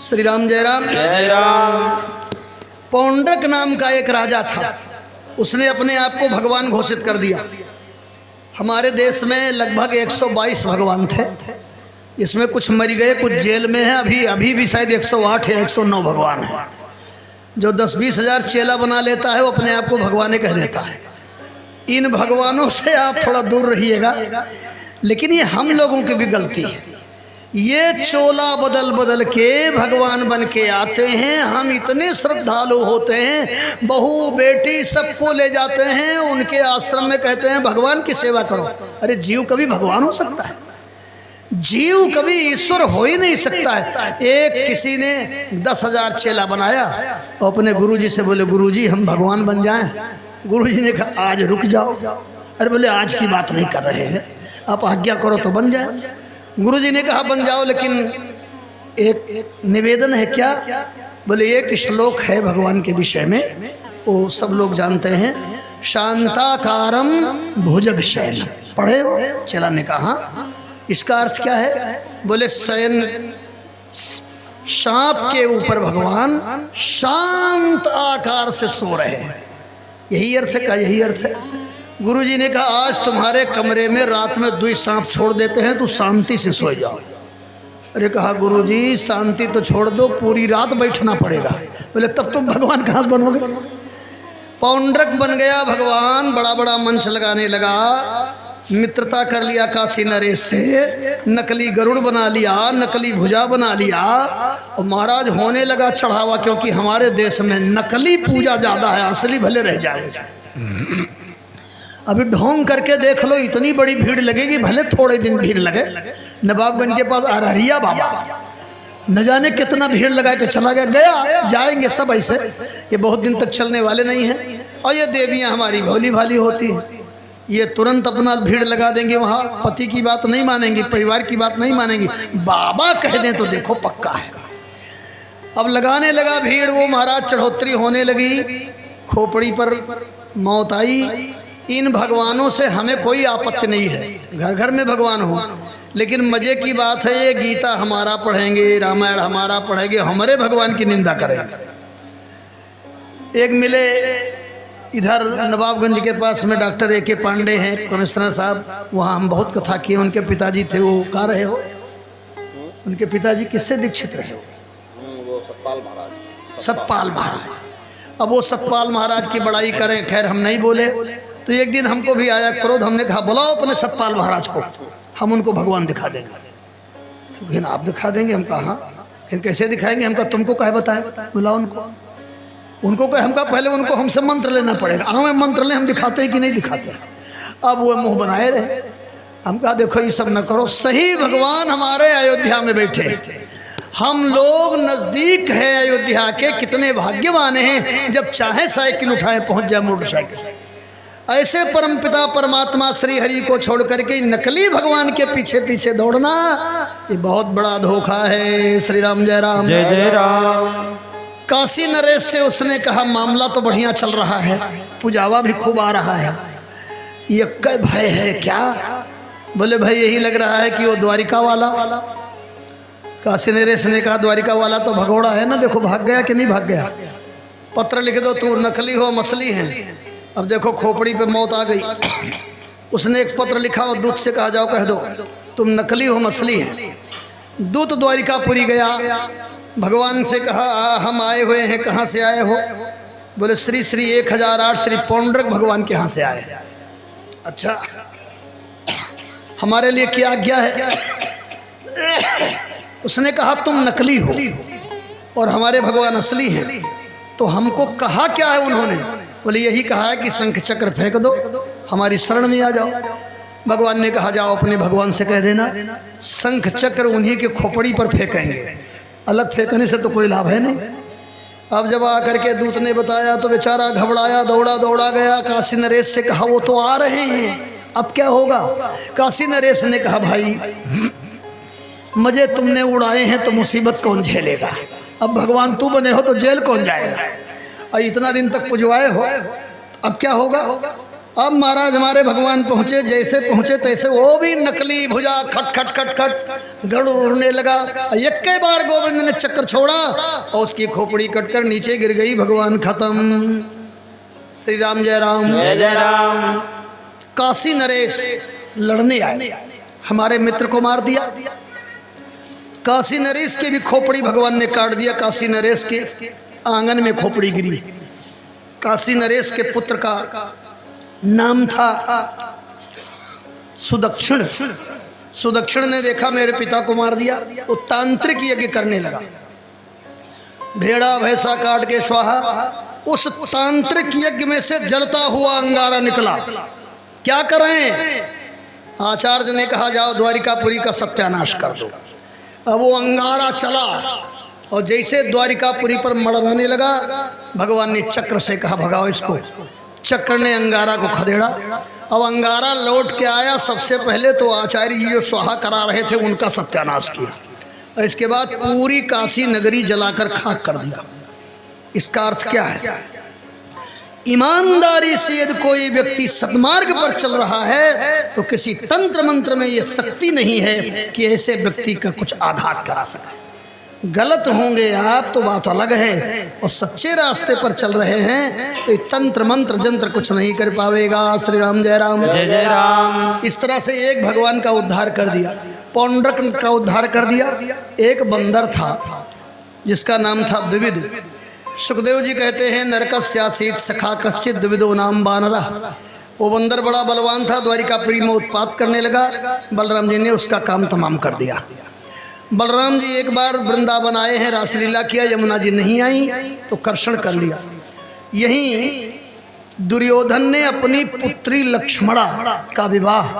श्री राम जय राम जय राम। पौंड्रक नाम का एक राजा था। उसने अपने आप को भगवान घोषित कर दिया। हमारे देश में लगभग 122 भगवान थे, इसमें कुछ मर गए, कुछ जेल में हैं। अभी भी शायद 108 या 109 भगवान हैं। जो 10-20 हज़ार चेला बना लेता है वो अपने आप को भगवान कह देता है। इन भगवानों से आप थोड़ा दूर रहिएगा। लेकिन ये हम लोगों की भी गलती है। ये चोला बदल के भगवान बन के आते हैं। हम इतने श्रद्धालु होते हैं, बहू बेटी सबको ले जाते हैं उनके आश्रम में, कहते हैं भगवान की सेवा करो। अरे जीव कभी भगवान हो सकता है? जीव कभी ईश्वर हो ही नहीं सकता है। एक किसी ने 10,000 चेला बनाया और अपने गुरुजी से बोले, गुरुजी हम भगवान बन जाएं। गुरुजी ने कहा, आज रुक जाओ। अरे बोले, आज की बात नहीं कर रहे हैं, आप आज्ञा करो तो बन जाए। गुरुजी ने कहा, बन जाओ, लेकिन एक निवेदन है। क्या? बोले, एक श्लोक है भगवान के विषय में, वो सब लोग जानते हैं, शांताकारम भुजगशयन। पढ़े हो? चेला ने कहा, इसका अर्थ क्या है? बोले, शयन, सांप के ऊपर भगवान शांत आकार से सो रहे हैं। यही अर्थ है? का यही अर्थ है। गुरुजी ने कहा, आज तुम्हारे कमरे में रात में 2 सांप छोड़ देते हैं, तो शांति से सो जाओ। अरे कहा, गुरुजी शांति तो छोड़ दो, पूरी रात बैठना पड़ेगा। बोले, तब तुम भगवान कहाँ बनोगे? पौंड्रक बन गया भगवान। बड़ा बड़ा मंच लगाने लगा, मित्रता कर लिया काशी नरेश से, नकली गरुड़ बना लिया, नकली भुजा बना लिया, और महाराज होने लगा चढ़ावा। क्योंकि हमारे देश में नकली पूजा ज़्यादा है, असली भले रह जाए। अभी ढोंग करके देख लो, इतनी बड़ी भीड़ लगेगी, भले थोड़े दिन भीड़ लगे। नवाबगंज के पास अरहरिया बाबा, न जाने कितना भीड़ लगा के चला गया जाएंगे सब ऐसे, ये बहुत दिन तक चलने वाले नहीं हैं। और ये देवियाँ हमारी भोली भाली होती हैं, ये तुरंत अपना भीड़ लगा देंगे वहाँ, पति की बात नहीं मानेंगी, परिवार की बात नहीं मानेंगी, बाबा कह दें तो देखो पक्का है। अब लगाने लगा भीड़, वो महाराज चढ़ोतरी होने लगी, खोपड़ी पर मौत आई। इन भगवानों से हमें कोई आपत्ति नहीं है, घर घर में भगवान हो, लेकिन मजे की बात है ये गीता हमारा पढ़ेंगे, रामायण हमारा पढ़ेंगे, हमारे भगवान की निंदा करेंगे। एक मिले इधर नवाबगंज के पास में डॉक्टर A.K. पांडे हैं, कमिश्नर साहब, वहाँ हम बहुत कथा किए। उनके पिताजी थे, वो कहाँ रहे हो, उनके पिताजी किससे दीक्षित रहे हो? वो सतपाल महाराज। सतपाल महाराज। अब वो सतपाल महाराज की बड़ाई करें, खैर हम नहीं बोले। तो एक दिन हमको भी आया क्रोध, हमने कहा बुलाओ अपने सतपाल महाराज को, हम उनको भगवान दिखा देंगे। तो फिर आप दिखा देंगे? हम कहा हाँ। फिर कैसे दिखाएंगे? हम कहा तुमको कहे बताए, बुलाओ उनको। उनको कहे, हम कहा पहले उनको हमसे मंत्र लेना पड़ेगा। हमें मंत्र लें, हम दिखाते हैं कि नहीं दिखाते। अब वो मुंह बनाए रहे। हम कहा देखो ये सब न करो, सही भगवान हमारे अयोध्या में बैठे, हम लोग नज़दीक है अयोध्या के, कितने भाग्यवान हैं, जब चाहे साइकिल उठाए पहुंच जाए मोटरसाइकिल से। ऐसे परमपिता परमात्मा श्री हरि को छोड़ करके नकली भगवान के पीछे पीछे दौड़ना, ये बहुत बड़ा धोखा है। श्री राम जय राम। जय जय राम। काशी नरेश से उसने कहा मामला तो बढ़िया चल रहा है, पुजावा भी खूब आ रहा है, ये कै भय है क्या? बोले भाई यही लग रहा है कि वो द्वारिका वाला। काशी नरेश ने कहा द्वारिका वाला तो भगोड़ा है ना, देखो भाग गया कि नहीं भाग गया। पत्र लिख दो, तू नकली हो मसली है। अब देखो खोपड़ी पे मौत आ गई। उसने एक पत्र लिखा और दूत से कहा जाओ कह दो तुम नकली हो मसली है। दूत द्वारिकापुरी गया, भगवान से कहा हम आए हुए हैं, कहाँ से आए हो? बोले श्री श्री 1008 श्री पौंड्रक भगवान के यहाँ से आए हैं। अच्छा, हमारे लिए क्या आज्ञा है? उसने कहा तुम नकली हो और हमारे भगवान असली हैं। तो हमको कहा क्या है उन्होंने? बोले यही कहा है कि शंख चक्र फेंक दो, हमारी शरण में आ जाओ। भगवान ने कहा जाओ अपने भगवान से कह देना शंख चक्र उन्हीं के खोपड़ी पर फेंकेंगे, अलग फेंकने से तो कोई लाभ है नहीं। अब जब आकर के दूत ने बताया तो बेचारा घबराया, दौड़ा दौड़ा गया। काशी नरेश से कहा वो तो आ रहे हैं, अब क्या होगा? काशी नरेश ने कहा भाई मजे तुमने उड़ाए हैं तो मुसीबत कौन झेलेगा? अब भगवान तू बने हो तो जेल कौन जाएगा? और इतना दिन तक पुजवाए हो, अब क्या होगा? अब महाराज हमारे भगवान पहुँचे, जैसे पहुँचे तैसे वो भी नकली भुजा खट खट खट खट गड़ उड़ने लगा। एक के बार गोविंद ने चक्कर छोड़ा और उसकी खोपड़ी कटकर नीचे गिर गई। भगवान खत्म। श्री राम जय राम। जय जय राम। काशी नरेश लड़ने आए, हमारे मित्र को मार दिया। काशी नरेश की भी खोपड़ी भगवान ने काट दिया। काशी नरेश के आंगन में खोपड़ी गिरी। काशी नरेश के पुत्र का नाम था सुदक्षिण। सुदक्षिण ने देखा मेरे पिता को मार दिया, वो तांत्रिक यज्ञ करने लगा, भेड़ा भैंसा काट के स्वाहा। उस तांत्रिक यज्ञ में से जलता हुआ अंगारा निकला। क्या करें? आचार्य ने कहा जाओ द्वारिकापुरी का सत्यानाश कर दो। अब वो अंगारा चला और जैसे द्वारिकापुरी पर मड़राने लगा, भगवान ने चक्र से कहा भगाओ इसको। चक्र ने अंगारा को खदेड़ा। अब अंगारा लौट के आया। सबसे पहले तो आचार्य जी जो स्वाहा करा रहे थे उनका सत्यानाश किया। इसके बाद पूरी काशी नगरी जलाकर खाक कर दिया। इसका अर्थ क्या है? ईमानदारी से यदि कोई व्यक्ति सद्मार्ग पर चल रहा है तो किसी तंत्र मंत्र में ये शक्ति नहीं है कि ऐसे व्यक्ति का कुछ आघात करा सके। गलत होंगे आप तो बात अलग है, और सच्चे रास्ते पर चल रहे हैं तो तंत्र मंत्र जंत्र कुछ नहीं कर पावेगा। श्री राम जय राम। जय जय राम। इस तरह से एक भगवान का उद्धार कर दिया, पौंड्रक का उद्धार कर दिया। एक बंदर था जिसका नाम था द्विविद। सुखदेव जी कहते हैं नरकस्यासीत सखा कश्चित द्विविदो नाम बानरा। वो बंदर बड़ा बलवान था, द्वारिकापुरी में उत्पात करने लगा। बलराम जी ने उसका काम तमाम कर दिया। बलराम जी एक बार वृंदावन आए हैं, रासलीला किया, यमुना जी नहीं आई तो कर्षण कर लिया। यहीं दुर्योधन ने अपनी पुत्री लक्ष्मणा का विवाह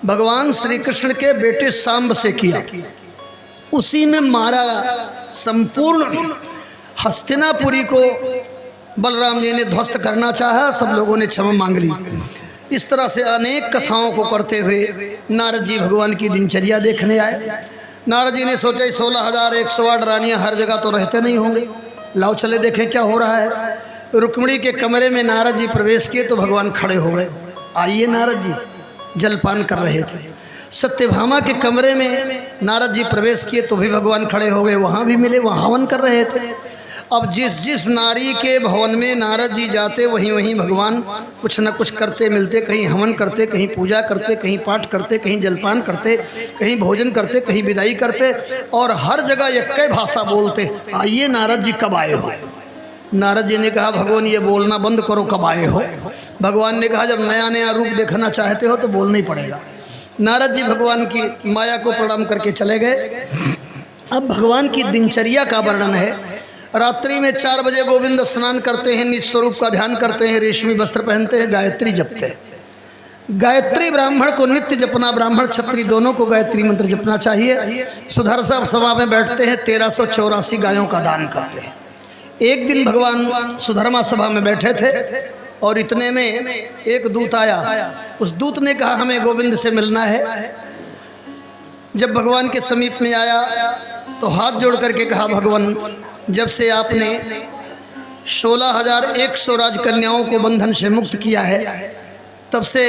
भगवान श्री कृष्ण के बेटे सांब से किया। उसी में मारा। संपूर्ण हस्तिनापुरी को बलराम जी ने ध्वस्त करना चाहा, सब लोगों ने क्षमा मांग ली। इस तरह से अनेक कथाओं को करते हुए नारद जी भगवान की दिनचर्या देखने आए। नारद जी ने सोचा 16,108 रानियां हर जगह तो रहते नहीं होंगे, लाओ चले देखें क्या हो रहा है। रुक्मिणी के कमरे में नारद जी प्रवेश किए तो भगवान खड़े हो गए। आइए नारद जी, जलपान कर रहे थे। सत्यभामा के कमरे में नारद जी प्रवेश किए तो भी भगवान खड़े हो गए, वहाँ भी मिले, वहाँ हवन कर रहे थे। अब जिस जिस नारी के भवन में नारद जी जाते वहीं वहीं भगवान कुछ न कुछ करते मिलते, कहीं हवन करते, कहीं पूजा करते, कहीं पाठ करते, कहीं जलपान करते, कहीं भोजन करते, कहीं विदाई करते, और हर जगह एक ही भाषा बोलते, आइए नारद जी कब आए हो। नारद जी ने कहा भगवान ये बोलना बंद करो, कब आए हो। भगवान ने कहा जब नया नया रूप देखना चाहते हो तो बोलना ही पड़ेगा। नारद जी भगवान की माया को प्रणाम करके चले गए। अब भगवान की दिनचर्या का वर्णन है। रात्रि में 4 बजे गोविंद स्नान करते हैं, निज स्वरूप का ध्यान करते हैं, रेशमी वस्त्र पहनते हैं, गायत्री जपते हैं। गायत्री ब्राह्मण को नित्य जपना, ब्राह्मण क्षत्रिय दोनों को गायत्री मंत्र जपना चाहिए। सुधर्षा सभा में बैठते हैं, 1384 गायों का दान करते हैं। एक दिन भगवान सुधर्मा सभा में बैठे थे और इतने में एक दूत आया। उस दूत ने कहा हमें गोविंद से मिलना है। जब भगवान के समीप में आया तो हाथ जोड़ करके कहा भगवान जब से आपने 16,100 राजकन्याओं को बंधन से मुक्त किया है तब से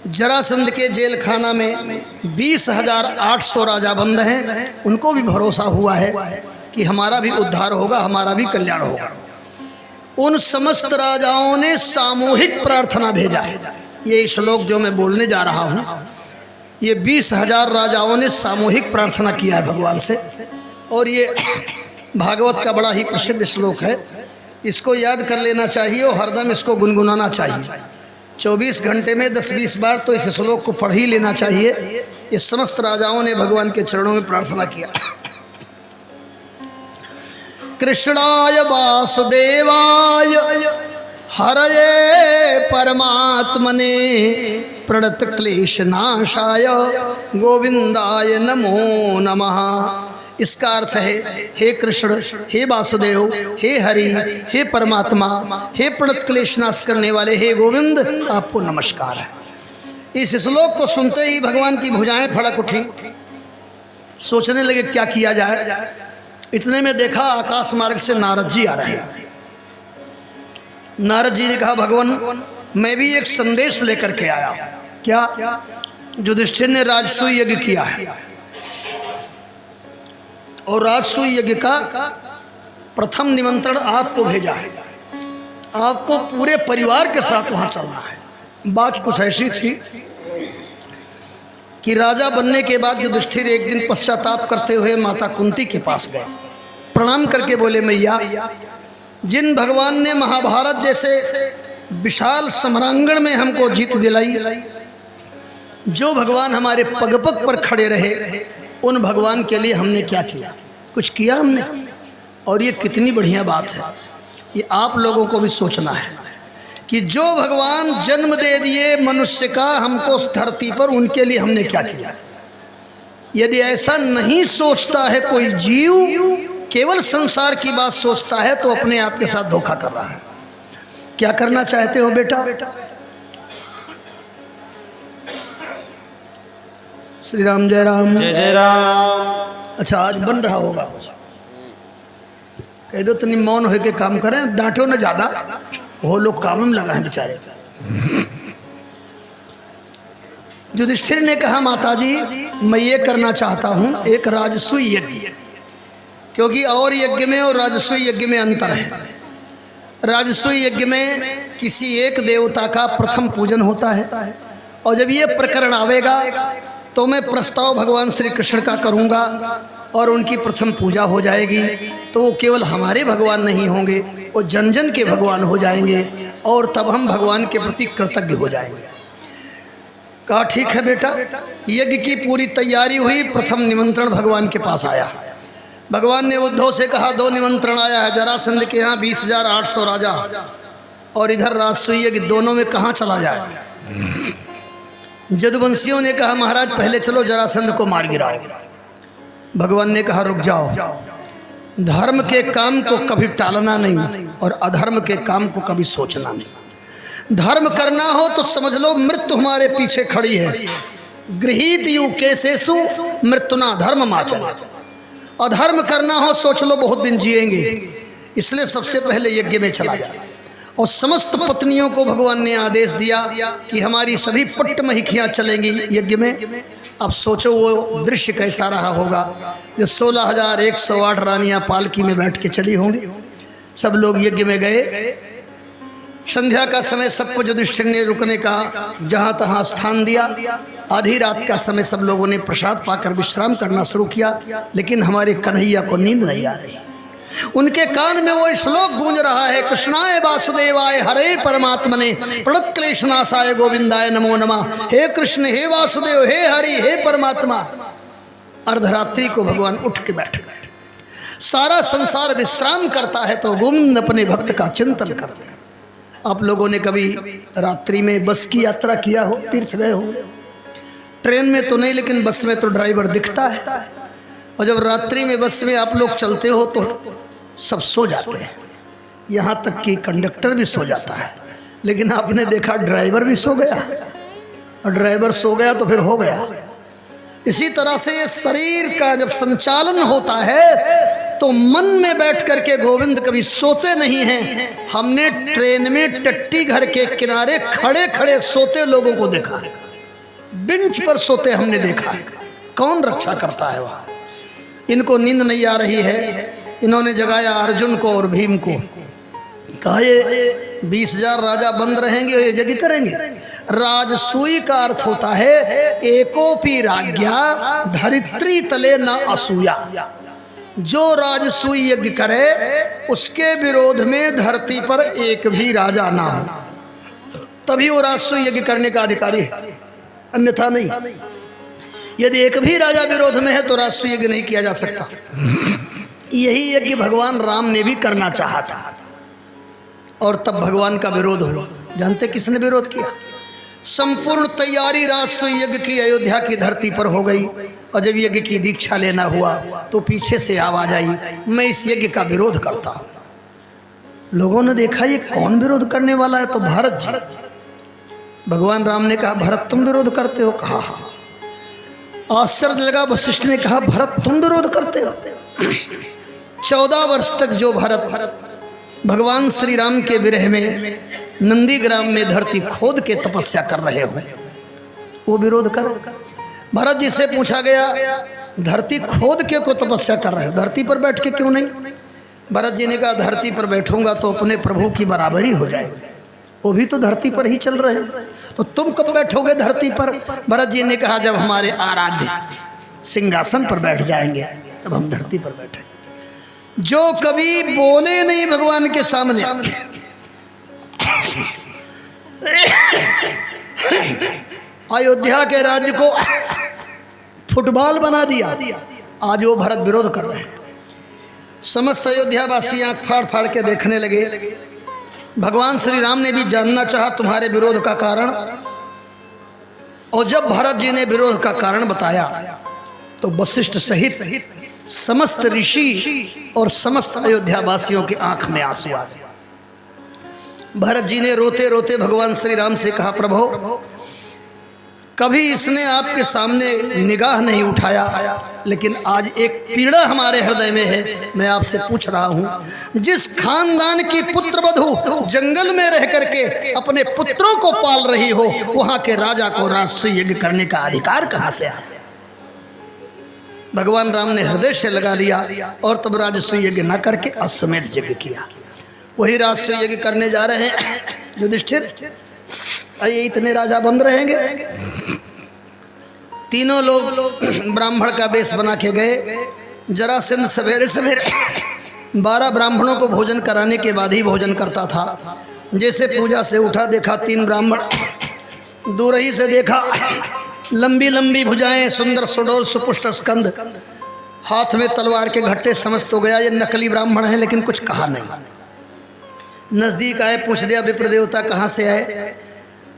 जरासंध के जेल खाना में 20,800 राजा बंद हैं। उनको भी भरोसा हुआ है कि हमारा भी उद्धार होगा, हमारा भी कल्याण होगा। उन समस्त राजाओं ने सामूहिक प्रार्थना भेजा है। ये श्लोक जो मैं बोलने जा रहा हूँ, ये 20,000 राजाओं ने सामूहिक प्रार्थना किया है भगवान से। और ये भागवत का बड़ा ही प्रसिद्ध श्लोक है, इसको याद कर लेना चाहिए और हरदम इसको गुनगुनाना चाहिए। 24 घंटे में 10-20 बार तो इस श्लोक को पढ़ ही लेना चाहिए। ये समस्त राजाओं ने भगवान के चरणों में प्रार्थना किया। कृष्णाय वासुदेवाय हरये परमात्मने प्रणत क्लेशनाशाय गोविंदाय नमो नमः। इसका अर्थ है हे कृष्ण, हे वासुदेव, हे हरि, हे परमात्मा, हे प्रणत क्लेशनाश करने वाले हे गोविंद, आपको नमस्कार है। इस श्लोक को सुनते ही भगवान की भुजाएं फड़क उठी। सोचने लगे क्या किया जाए। इतने में देखा आकाश मार्ग से नारद जी आ रहे हैं। नारद जी ने कहा भगवान मैं भी एक संदेश लेकर के आया। क्या? युधिष्ठिर ने राजसूय यज्ञ किया है और राजसूय यज्ञ का प्रथम निमंत्रण आपको भेजा है। आपको पूरे परिवार के साथ वहां चलना है। बात कुछ ऐसी थी कि राजा बनने के बाद युधिष्ठिर एक दिन पश्चाताप करते हुए माता कुंती के पास गए। प्रणाम करके बोले मैया, जिन भगवान ने महाभारत जैसे विशाल सम्रांगण में हमको जीत दिलाई, जो भगवान हमारे पग पग पर खड़े रहे, उन भगवान के लिए हमने क्या किया? कुछ किया हमने? और ये कितनी बढ़िया बात है, ये आप लोगों को भी सोचना है कि जो भगवान जन्म दे दिए मनुष्य का हमको धरती पर, उनके लिए हमने क्या किया। यदि ऐसा नहीं सोचता है कोई जीव, केवल संसार की बात सोचता है, तो अपने आप के साथ धोखा कर रहा है। क्या करना चाहते हो बेटा? श्री राम जय राम। जय जय राम। अच्छा आज बन रहा होगा, कह दो तनी मौन हो के काम करें, डांटो न ज्यादा, वो लोग काम में लगा है बेचारे। युधिष्ठिर ने कहा माताजी मैं ये करना चाहता हूँ एक राजसूय यज्ञ, क्योंकि और यज्ञ में और राजसूय यज्ञ में अंतर है। राजसूय यज्ञ में किसी एक देवता का प्रथम पूजन होता है, और जब ये प्रकरण आवेगा तो मैं प्रस्ताव भगवान श्री कृष्ण का करूँगा और उनकी प्रथम पूजा हो जाएगी। तो वो केवल हमारे भगवान नहीं होंगे, वो जन जन के भगवान हो जाएंगे, और तब हम भगवान के प्रति कृतज्ञ हो जाएंगे। कहा ठीक है बेटा। यज्ञ की पूरी तैयारी हुई। प्रथम निमंत्रण भगवान के पास आया। भगवान ने उद्धव से कहा 2 निमंत्रण आया है, जरासंध के यहाँ 20,800 राजा, और इधर राजसूय यज्ञ, दोनों में कहाँ चला जाए। जदुवंशियों ने कहा महाराज पहले चलो जरासंध को मार गिराओ। भगवान ने कहा रुक जाओ, धर्म के काम को कभी टालना नहीं और अधर्म के काम को कभी सोचना नहीं। धर्म करना हो तो समझ लो मृत्यु हमारे पीछे खड़ी है। गृहीत यू केसेसु मृत्युना धर्म माचल। अधर्म करना हो सोच लो बहुत दिन जिएंगे, इसलिए सबसे पहले यज्ञ में चला जाए। और समस्त पत्नियों को भगवान ने आदेश दिया कि हमारी सभी पट्ट महिखियाँ चलेंगी यज्ञ में। अब सोचो वो दृश्य कैसा रहा होगा जो 16,108 रानियाँ पालकी में बैठ के चली होंगी। सब लोग यज्ञ में गए। संध्या का समय सबको युधिष्ठिर ने रुकने का जहाँ तहाँ स्थान दिया। आधी रात का समय सब लोगों ने प्रसाद पाकर विश्राम करना शुरू किया, लेकिन हमारे कन्हैया को नींद नहीं आ रही। उनके कान में वो श्लोक गूंज रहा है, कृष्णाय वासुदेवाय हरे परमात्मने प्रणतक्लेशनाशाय गोविंदाय नमो नमः। हे कृष्ण, हे वासुदेव, हे हरि, हे परमात्मा। अर्धरात्रि को भगवान उठ के बैठ गए। सारा संसार विश्राम करता है तो गोविंद अपने भक्त का चिंतन करते हैं। आप लोगों ने कभी रात्रि में बस की यात्रा किया हो, तीर्थ गए हो? ट्रेन में तो नहीं, लेकिन बस में तो ड्राइवर दिखता है। और जब रात्रि में बस में आप लोग चलते हो तो सब सो जाते हैं, यहाँ तक कि कंडक्टर भी सो जाता है। लेकिन आपने देखा ड्राइवर भी सो गया, और ड्राइवर सो गया तो फिर हो गया। इसी तरह से ये शरीर का जब संचालन होता है तो मन में बैठ करके गोविंद कभी सोते नहीं हैं। हमने ट्रेन में टट्टी घर के किनारे खड़े खड़े सोते लोगों को देखा है, बेंच पर सोते हमने देखा है। कौन रक्षा करता है वहाँ? इनको नींद नहीं आ रही है। इन्होंने जगाया अर्जुन को और भीम को, कहा ये 20,000 राजा बंद रहेंगे और ये यज्ञ करेंगे। राजसूई का अर्थ होता है एकोपी राज्ञा धरित्री तले न असूया। जो राजसूई यज्ञ करे उसके विरोध में धरती पर एक भी राजा ना हो, तभी वो राजसूई यज्ञ करने का अधिकारी है, अन्यथा नहीं। यदि एक भी राजा विरोध में है तो राजसूय यज्ञ नहीं किया जा सकता। यही यज्ञ भगवान राम ने भी करना चाहा था, और तब भगवान का विरोध हुआ। जानते किसने विरोध किया? संपूर्ण तैयारी राजसूय यज्ञ की अयोध्या की धरती पर हो गई, और जब यज्ञ की दीक्षा लेना हुआ तो पीछे से आवाज आई, मैं इस यज्ञ का विरोध करता हूँ। लोगों ने देखा ये कौन विरोध करने वाला है, तो भरत जी। भगवान राम ने कहा भरत तुम विरोध करते हो? कहा हाँ। आश्चर्य लगा। वशिष्ठ ने कहा भरत तुम विरोध करते हो? 14 वर्ष तक जो भरत भगवान श्री राम के विरह में नंदीग्राम में धरती खोद के तपस्या कर रहे हो, वो विरोध करे? भरत जी से पूछा गया धरती खोद के को तपस्या कर रहे हो, धरती पर बैठ के क्यों नहीं? भरत जी ने कहा धरती पर बैठूंगा तो अपने प्रभु की बराबरी हो जाएगी, वो भी तो धरती पर ही चल रहे हैं, तो तुम कब बैठोगे धरती पर? भरत जी ने कहा जब हमारे आराध्य सिंहासन पर बैठ जाएंगे तब हम धरती पर बैठेंगे। जो कभी बोले नहीं भगवान के सामने, अयोध्या के राज्य को फुटबॉल बना दिया, आज वो भरत विरोध कर रहे हैं। समस्त अयोध्या वासी आंख फाड़ फाड़ के देखने लगे। भगवान श्री राम ने भी जानना चाहा तुम्हारे विरोध का कारण, और जब भरत जी ने विरोध का कारण बताया तो वशिष्ठ सहित समस्त ऋषि और समस्त अयोध्या वासियों की आंख में आंसू आ गए। भरत जी ने रोते रोते भगवान श्री राम से कहा प्रभु, कभी इसने आपके सामने निगाह नहीं उठाया, लेकिन आज एक पीड़ा हमारे हृदय में है। मैं आपसे पूछ रहा हूँ, जिस खानदान की पुत्र वधू जंगल में रह करके अपने पुत्रों को पाल रही हो, वहां के राजा को राजसूय यज्ञ करने का अधिकार कहाँ से आया? भगवान राम ने हृदय से लगा लिया और तब राजसूय यज्ञ न करके अश्वमेध यज्ञ किया। वही राजसूय यज्ञ करने जा रहे हैं युधिष्ठिर। अरे इतने राजा बंद रहेंगे? तीनों लोग ब्राह्मण का वेश बना के गए। जरासंध सवेरे सवेरे 12 ब्राह्मणों को भोजन कराने के बाद ही भोजन करता था। जैसे पूजा से उठा, देखा 3 ब्राह्मण, दूर ही से देखा लंबी लंबी भुजाएं, सुंदर सुडोल सुपुष्ट स्कंद, हाथ में तलवार के घट्टे। समझ तो गया ये नकली ब्राह्मण है, लेकिन कुछ कहा नहीं। नज़दीक आए, पूछ दिया विप्र देवता कहाँ से आए?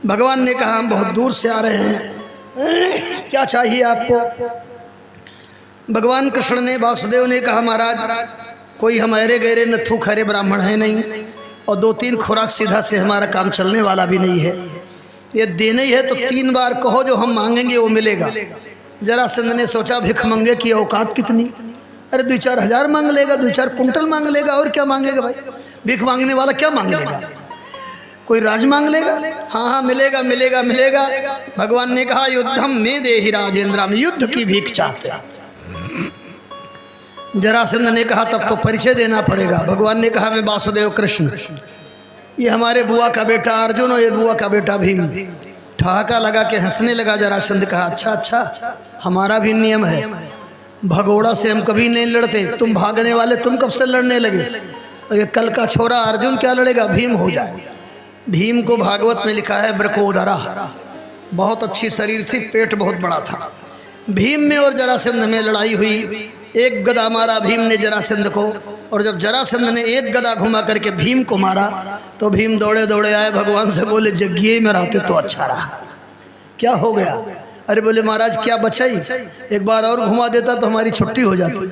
भगवान ने कहा हम बहुत दूर से आ रहे हैं, क्या चाहिए आपको? भगवान कृष्ण ने, वासुदेव ने कहा महाराज कोई हमारे गहरे नथु खरे ब्राह्मण है नहीं, और 2-3 खुराक सीधा से हमारा काम चलने वाला भी नहीं है। ये देना ही है तो 3 बार कहो, जो हम मांगेंगे वो मिलेगा। जरासंध ने सोचा भिख मंगे की औकात कितनी, अरे 2-4 हज़ार मांग लेगा, 2-4 कुंटल मांग लेगा, और क्या मांगेगा भाई। भीख मांगने वाला क्या मांग लेगा, कोई राज मांग लेगा। हाँ हाँ मिलेगा मिलेगा मिलेगा। भगवान ने कहा युद्धम में देहि राजेंद्र, हम युद्ध की भीख चाहते हैं। जरासंध ने कहा तब तो परिचय देना पड़ेगा। भगवान ने कहा मैं वासुदेव कृष्ण, ये हमारे बुआ का बेटा अर्जुन और ये बुआ का बेटा भीम। ठहाका लगा के हंसने लगा जरासंध। कहा अच्छा, हमारा भी नियम है, भगोड़ा से हम कभी नहीं लड़ते। तुम भागने वाले, तुम कब से लड़ने लगे। और ये कल का छोरा अर्जुन क्या लड़ेगा, भीम हो जाए। भीम को भागवत में लिखा है ब्रकोदरा, बहुत अच्छी शरीर थी, पेट बहुत बड़ा था। भीम में और जरासंध में लड़ाई हुई, एक गदा मारा भीम ने जरासंध को, और जब जरासंध ने एक गदा घुमा करके भीम को मारा तो भीम दौड़े दौड़े आए, भगवान से बोले जग्गिए में रहते तो अच्छा रहा। क्या हो गया, अरे बोले महाराज क्या बचाई, एक बार और घुमा देता तो हमारी छुट्टी हो जाती।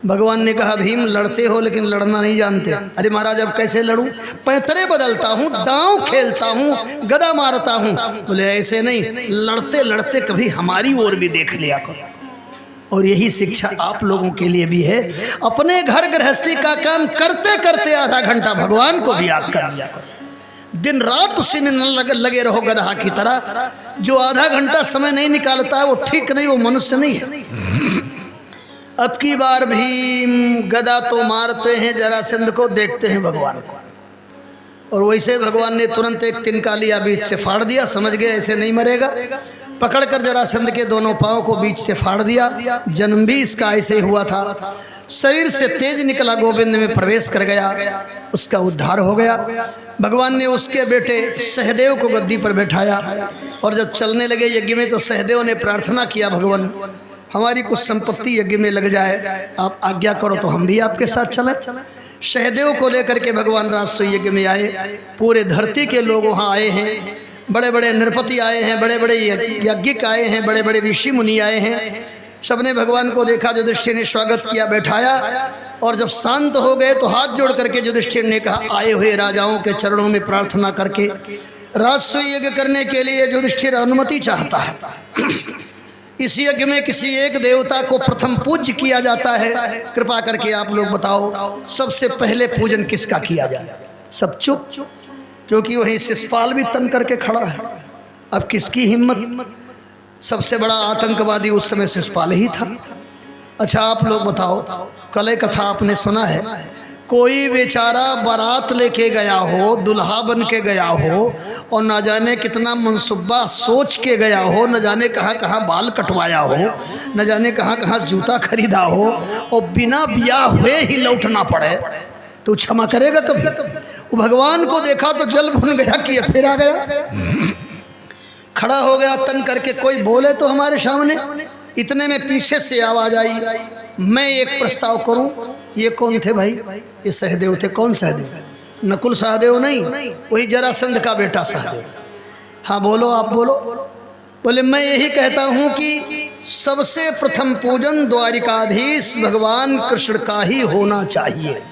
भगवान ने कहा भीम लड़ते हो लेकिन लड़ना नहीं जानते। अरे महाराज अब कैसे लड़ूं, पैतरे बदलता हूँ, दांव खेलता हूँ, गदा मारता हूँ। बोले ऐसे नहीं, लड़ते लड़ते कभी हमारी ओर भी देख लिया करो। और यही शिक्षा आप लोगों के लिए भी है, अपने घर गृहस्थी का काम करते करते आधा घंटा भगवान को भी याद कर लिया करो। दिन रात उसी में न लगे रहो गधा की तरह। जो आधा घंटा समय नहीं निकालता है वो ठीक नहीं, वो मनुष्य नहीं है। अब की बार भीम गदा तो मारते हैं, जरासंध को देखते हैं भगवान को, और वैसे भगवान ने तुरंत एक तिनका लिया, बीच से फाड़ दिया। समझ गए ऐसे नहीं मरेगा। पकड़कर जरासंध के दोनों पांव को बीच से फाड़ दिया। जन्म भी इसका ऐसे ही हुआ था। शरीर से तेज निकला, गोविंद में प्रवेश कर गया, उसका उद्धार हो गया। भगवान ने उसके बेटे सहदेव को गद्दी पर बैठाया, और जब चलने लगे यज्ञ में तो सहदेव ने प्रार्थना किया भगवान हमारी कुछ संपत्ति यज्ञ में लग जाए, आप आज्ञा करो तो हम भी आपके साथ चलें। सहदेव को लेकर के भगवान राजसूय यज्ञ में आए। पूरे धरती के लोग वहाँ आए हैं, बड़े बड़े नृपति आए हैं, बड़े बड़े यज्ञिक आए हैं, बड़े बड़े ऋषि मुनि आए हैं। सबने भगवान को देखा, युधिष्ठिर ने स्वागत किया, बैठाया, और जब शांत हो गए तो हाथ जोड़ करके युधिष्ठिर ने कहा आए हुए राजाओं के चरणों में प्रार्थना करके राजसूय यज्ञ करने के लिए युधिष्ठिर अनुमति चाहता है। इस यज्ञ में किसी एक देवता को प्रथम पूज्य किया जाता है, कृपा करके आप लोग बताओ सबसे पहले पूजन किसका किया जाए। सब चुप, क्योंकि वहीं शिषपाल भी तन करके खड़ा है। अब किसकी हिम्मत, सबसे बड़ा आतंकवादी उस समय शिषपाल ही था। अच्छा आप लोग बताओ, कल कथा आपने सुना है, कोई बेचारा बारात लेके गया हो, दुल्हा बन के गया हो, और न जाने कितना मनसूबा सोच के गया हो, न जाने कहाँ कहाँ बाल कटवाया हो, न जाने कहाँ कहाँ जूता खरीदा हो, और बिना ब्याह हुए ही लौटना पड़े, तो क्षमा करेगा कभी? वो भगवान को देखा तो जल भुन गया कि फिर आ गया, खड़ा हो गया तन करके, कोई बोले तो हमारे सामने। इतने में पीछे से आवाज आई, मैं एक प्रस्ताव करूं। ये कौन थे भाई? ये सहदेव थे। कौन सहदेव? नकुल सहदेव नहीं, वही जरासंध का बेटा सहदेव। हाँ बोलो, आप बोलो। बोले मैं यही कहता हूं कि सबसे प्रथम पूजन द्वारिकाधीश भगवान कृष्ण का ही होना चाहिए।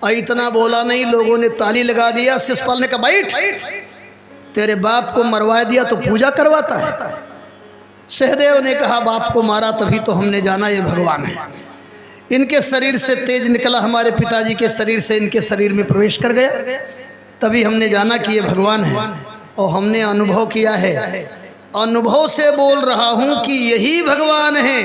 और इतना बोला नहीं, लोगों ने ताली लगा दिया। शिषपाल ने कहा बैठ, तेरे बाप को मरवा दिया तो पूजा करवाता है। सहदेव ने कहा बाप को मारा तभी तो हमने जाना ये भगवान है। इनके शरीर से तेज निकला, हमारे पिताजी के शरीर से इनके शरीर में प्रवेश कर गया, तभी हमने जाना कि ये भगवान है। और हमने अनुभव किया है, अनुभव से बोल रहा हूं कि यही भगवान है।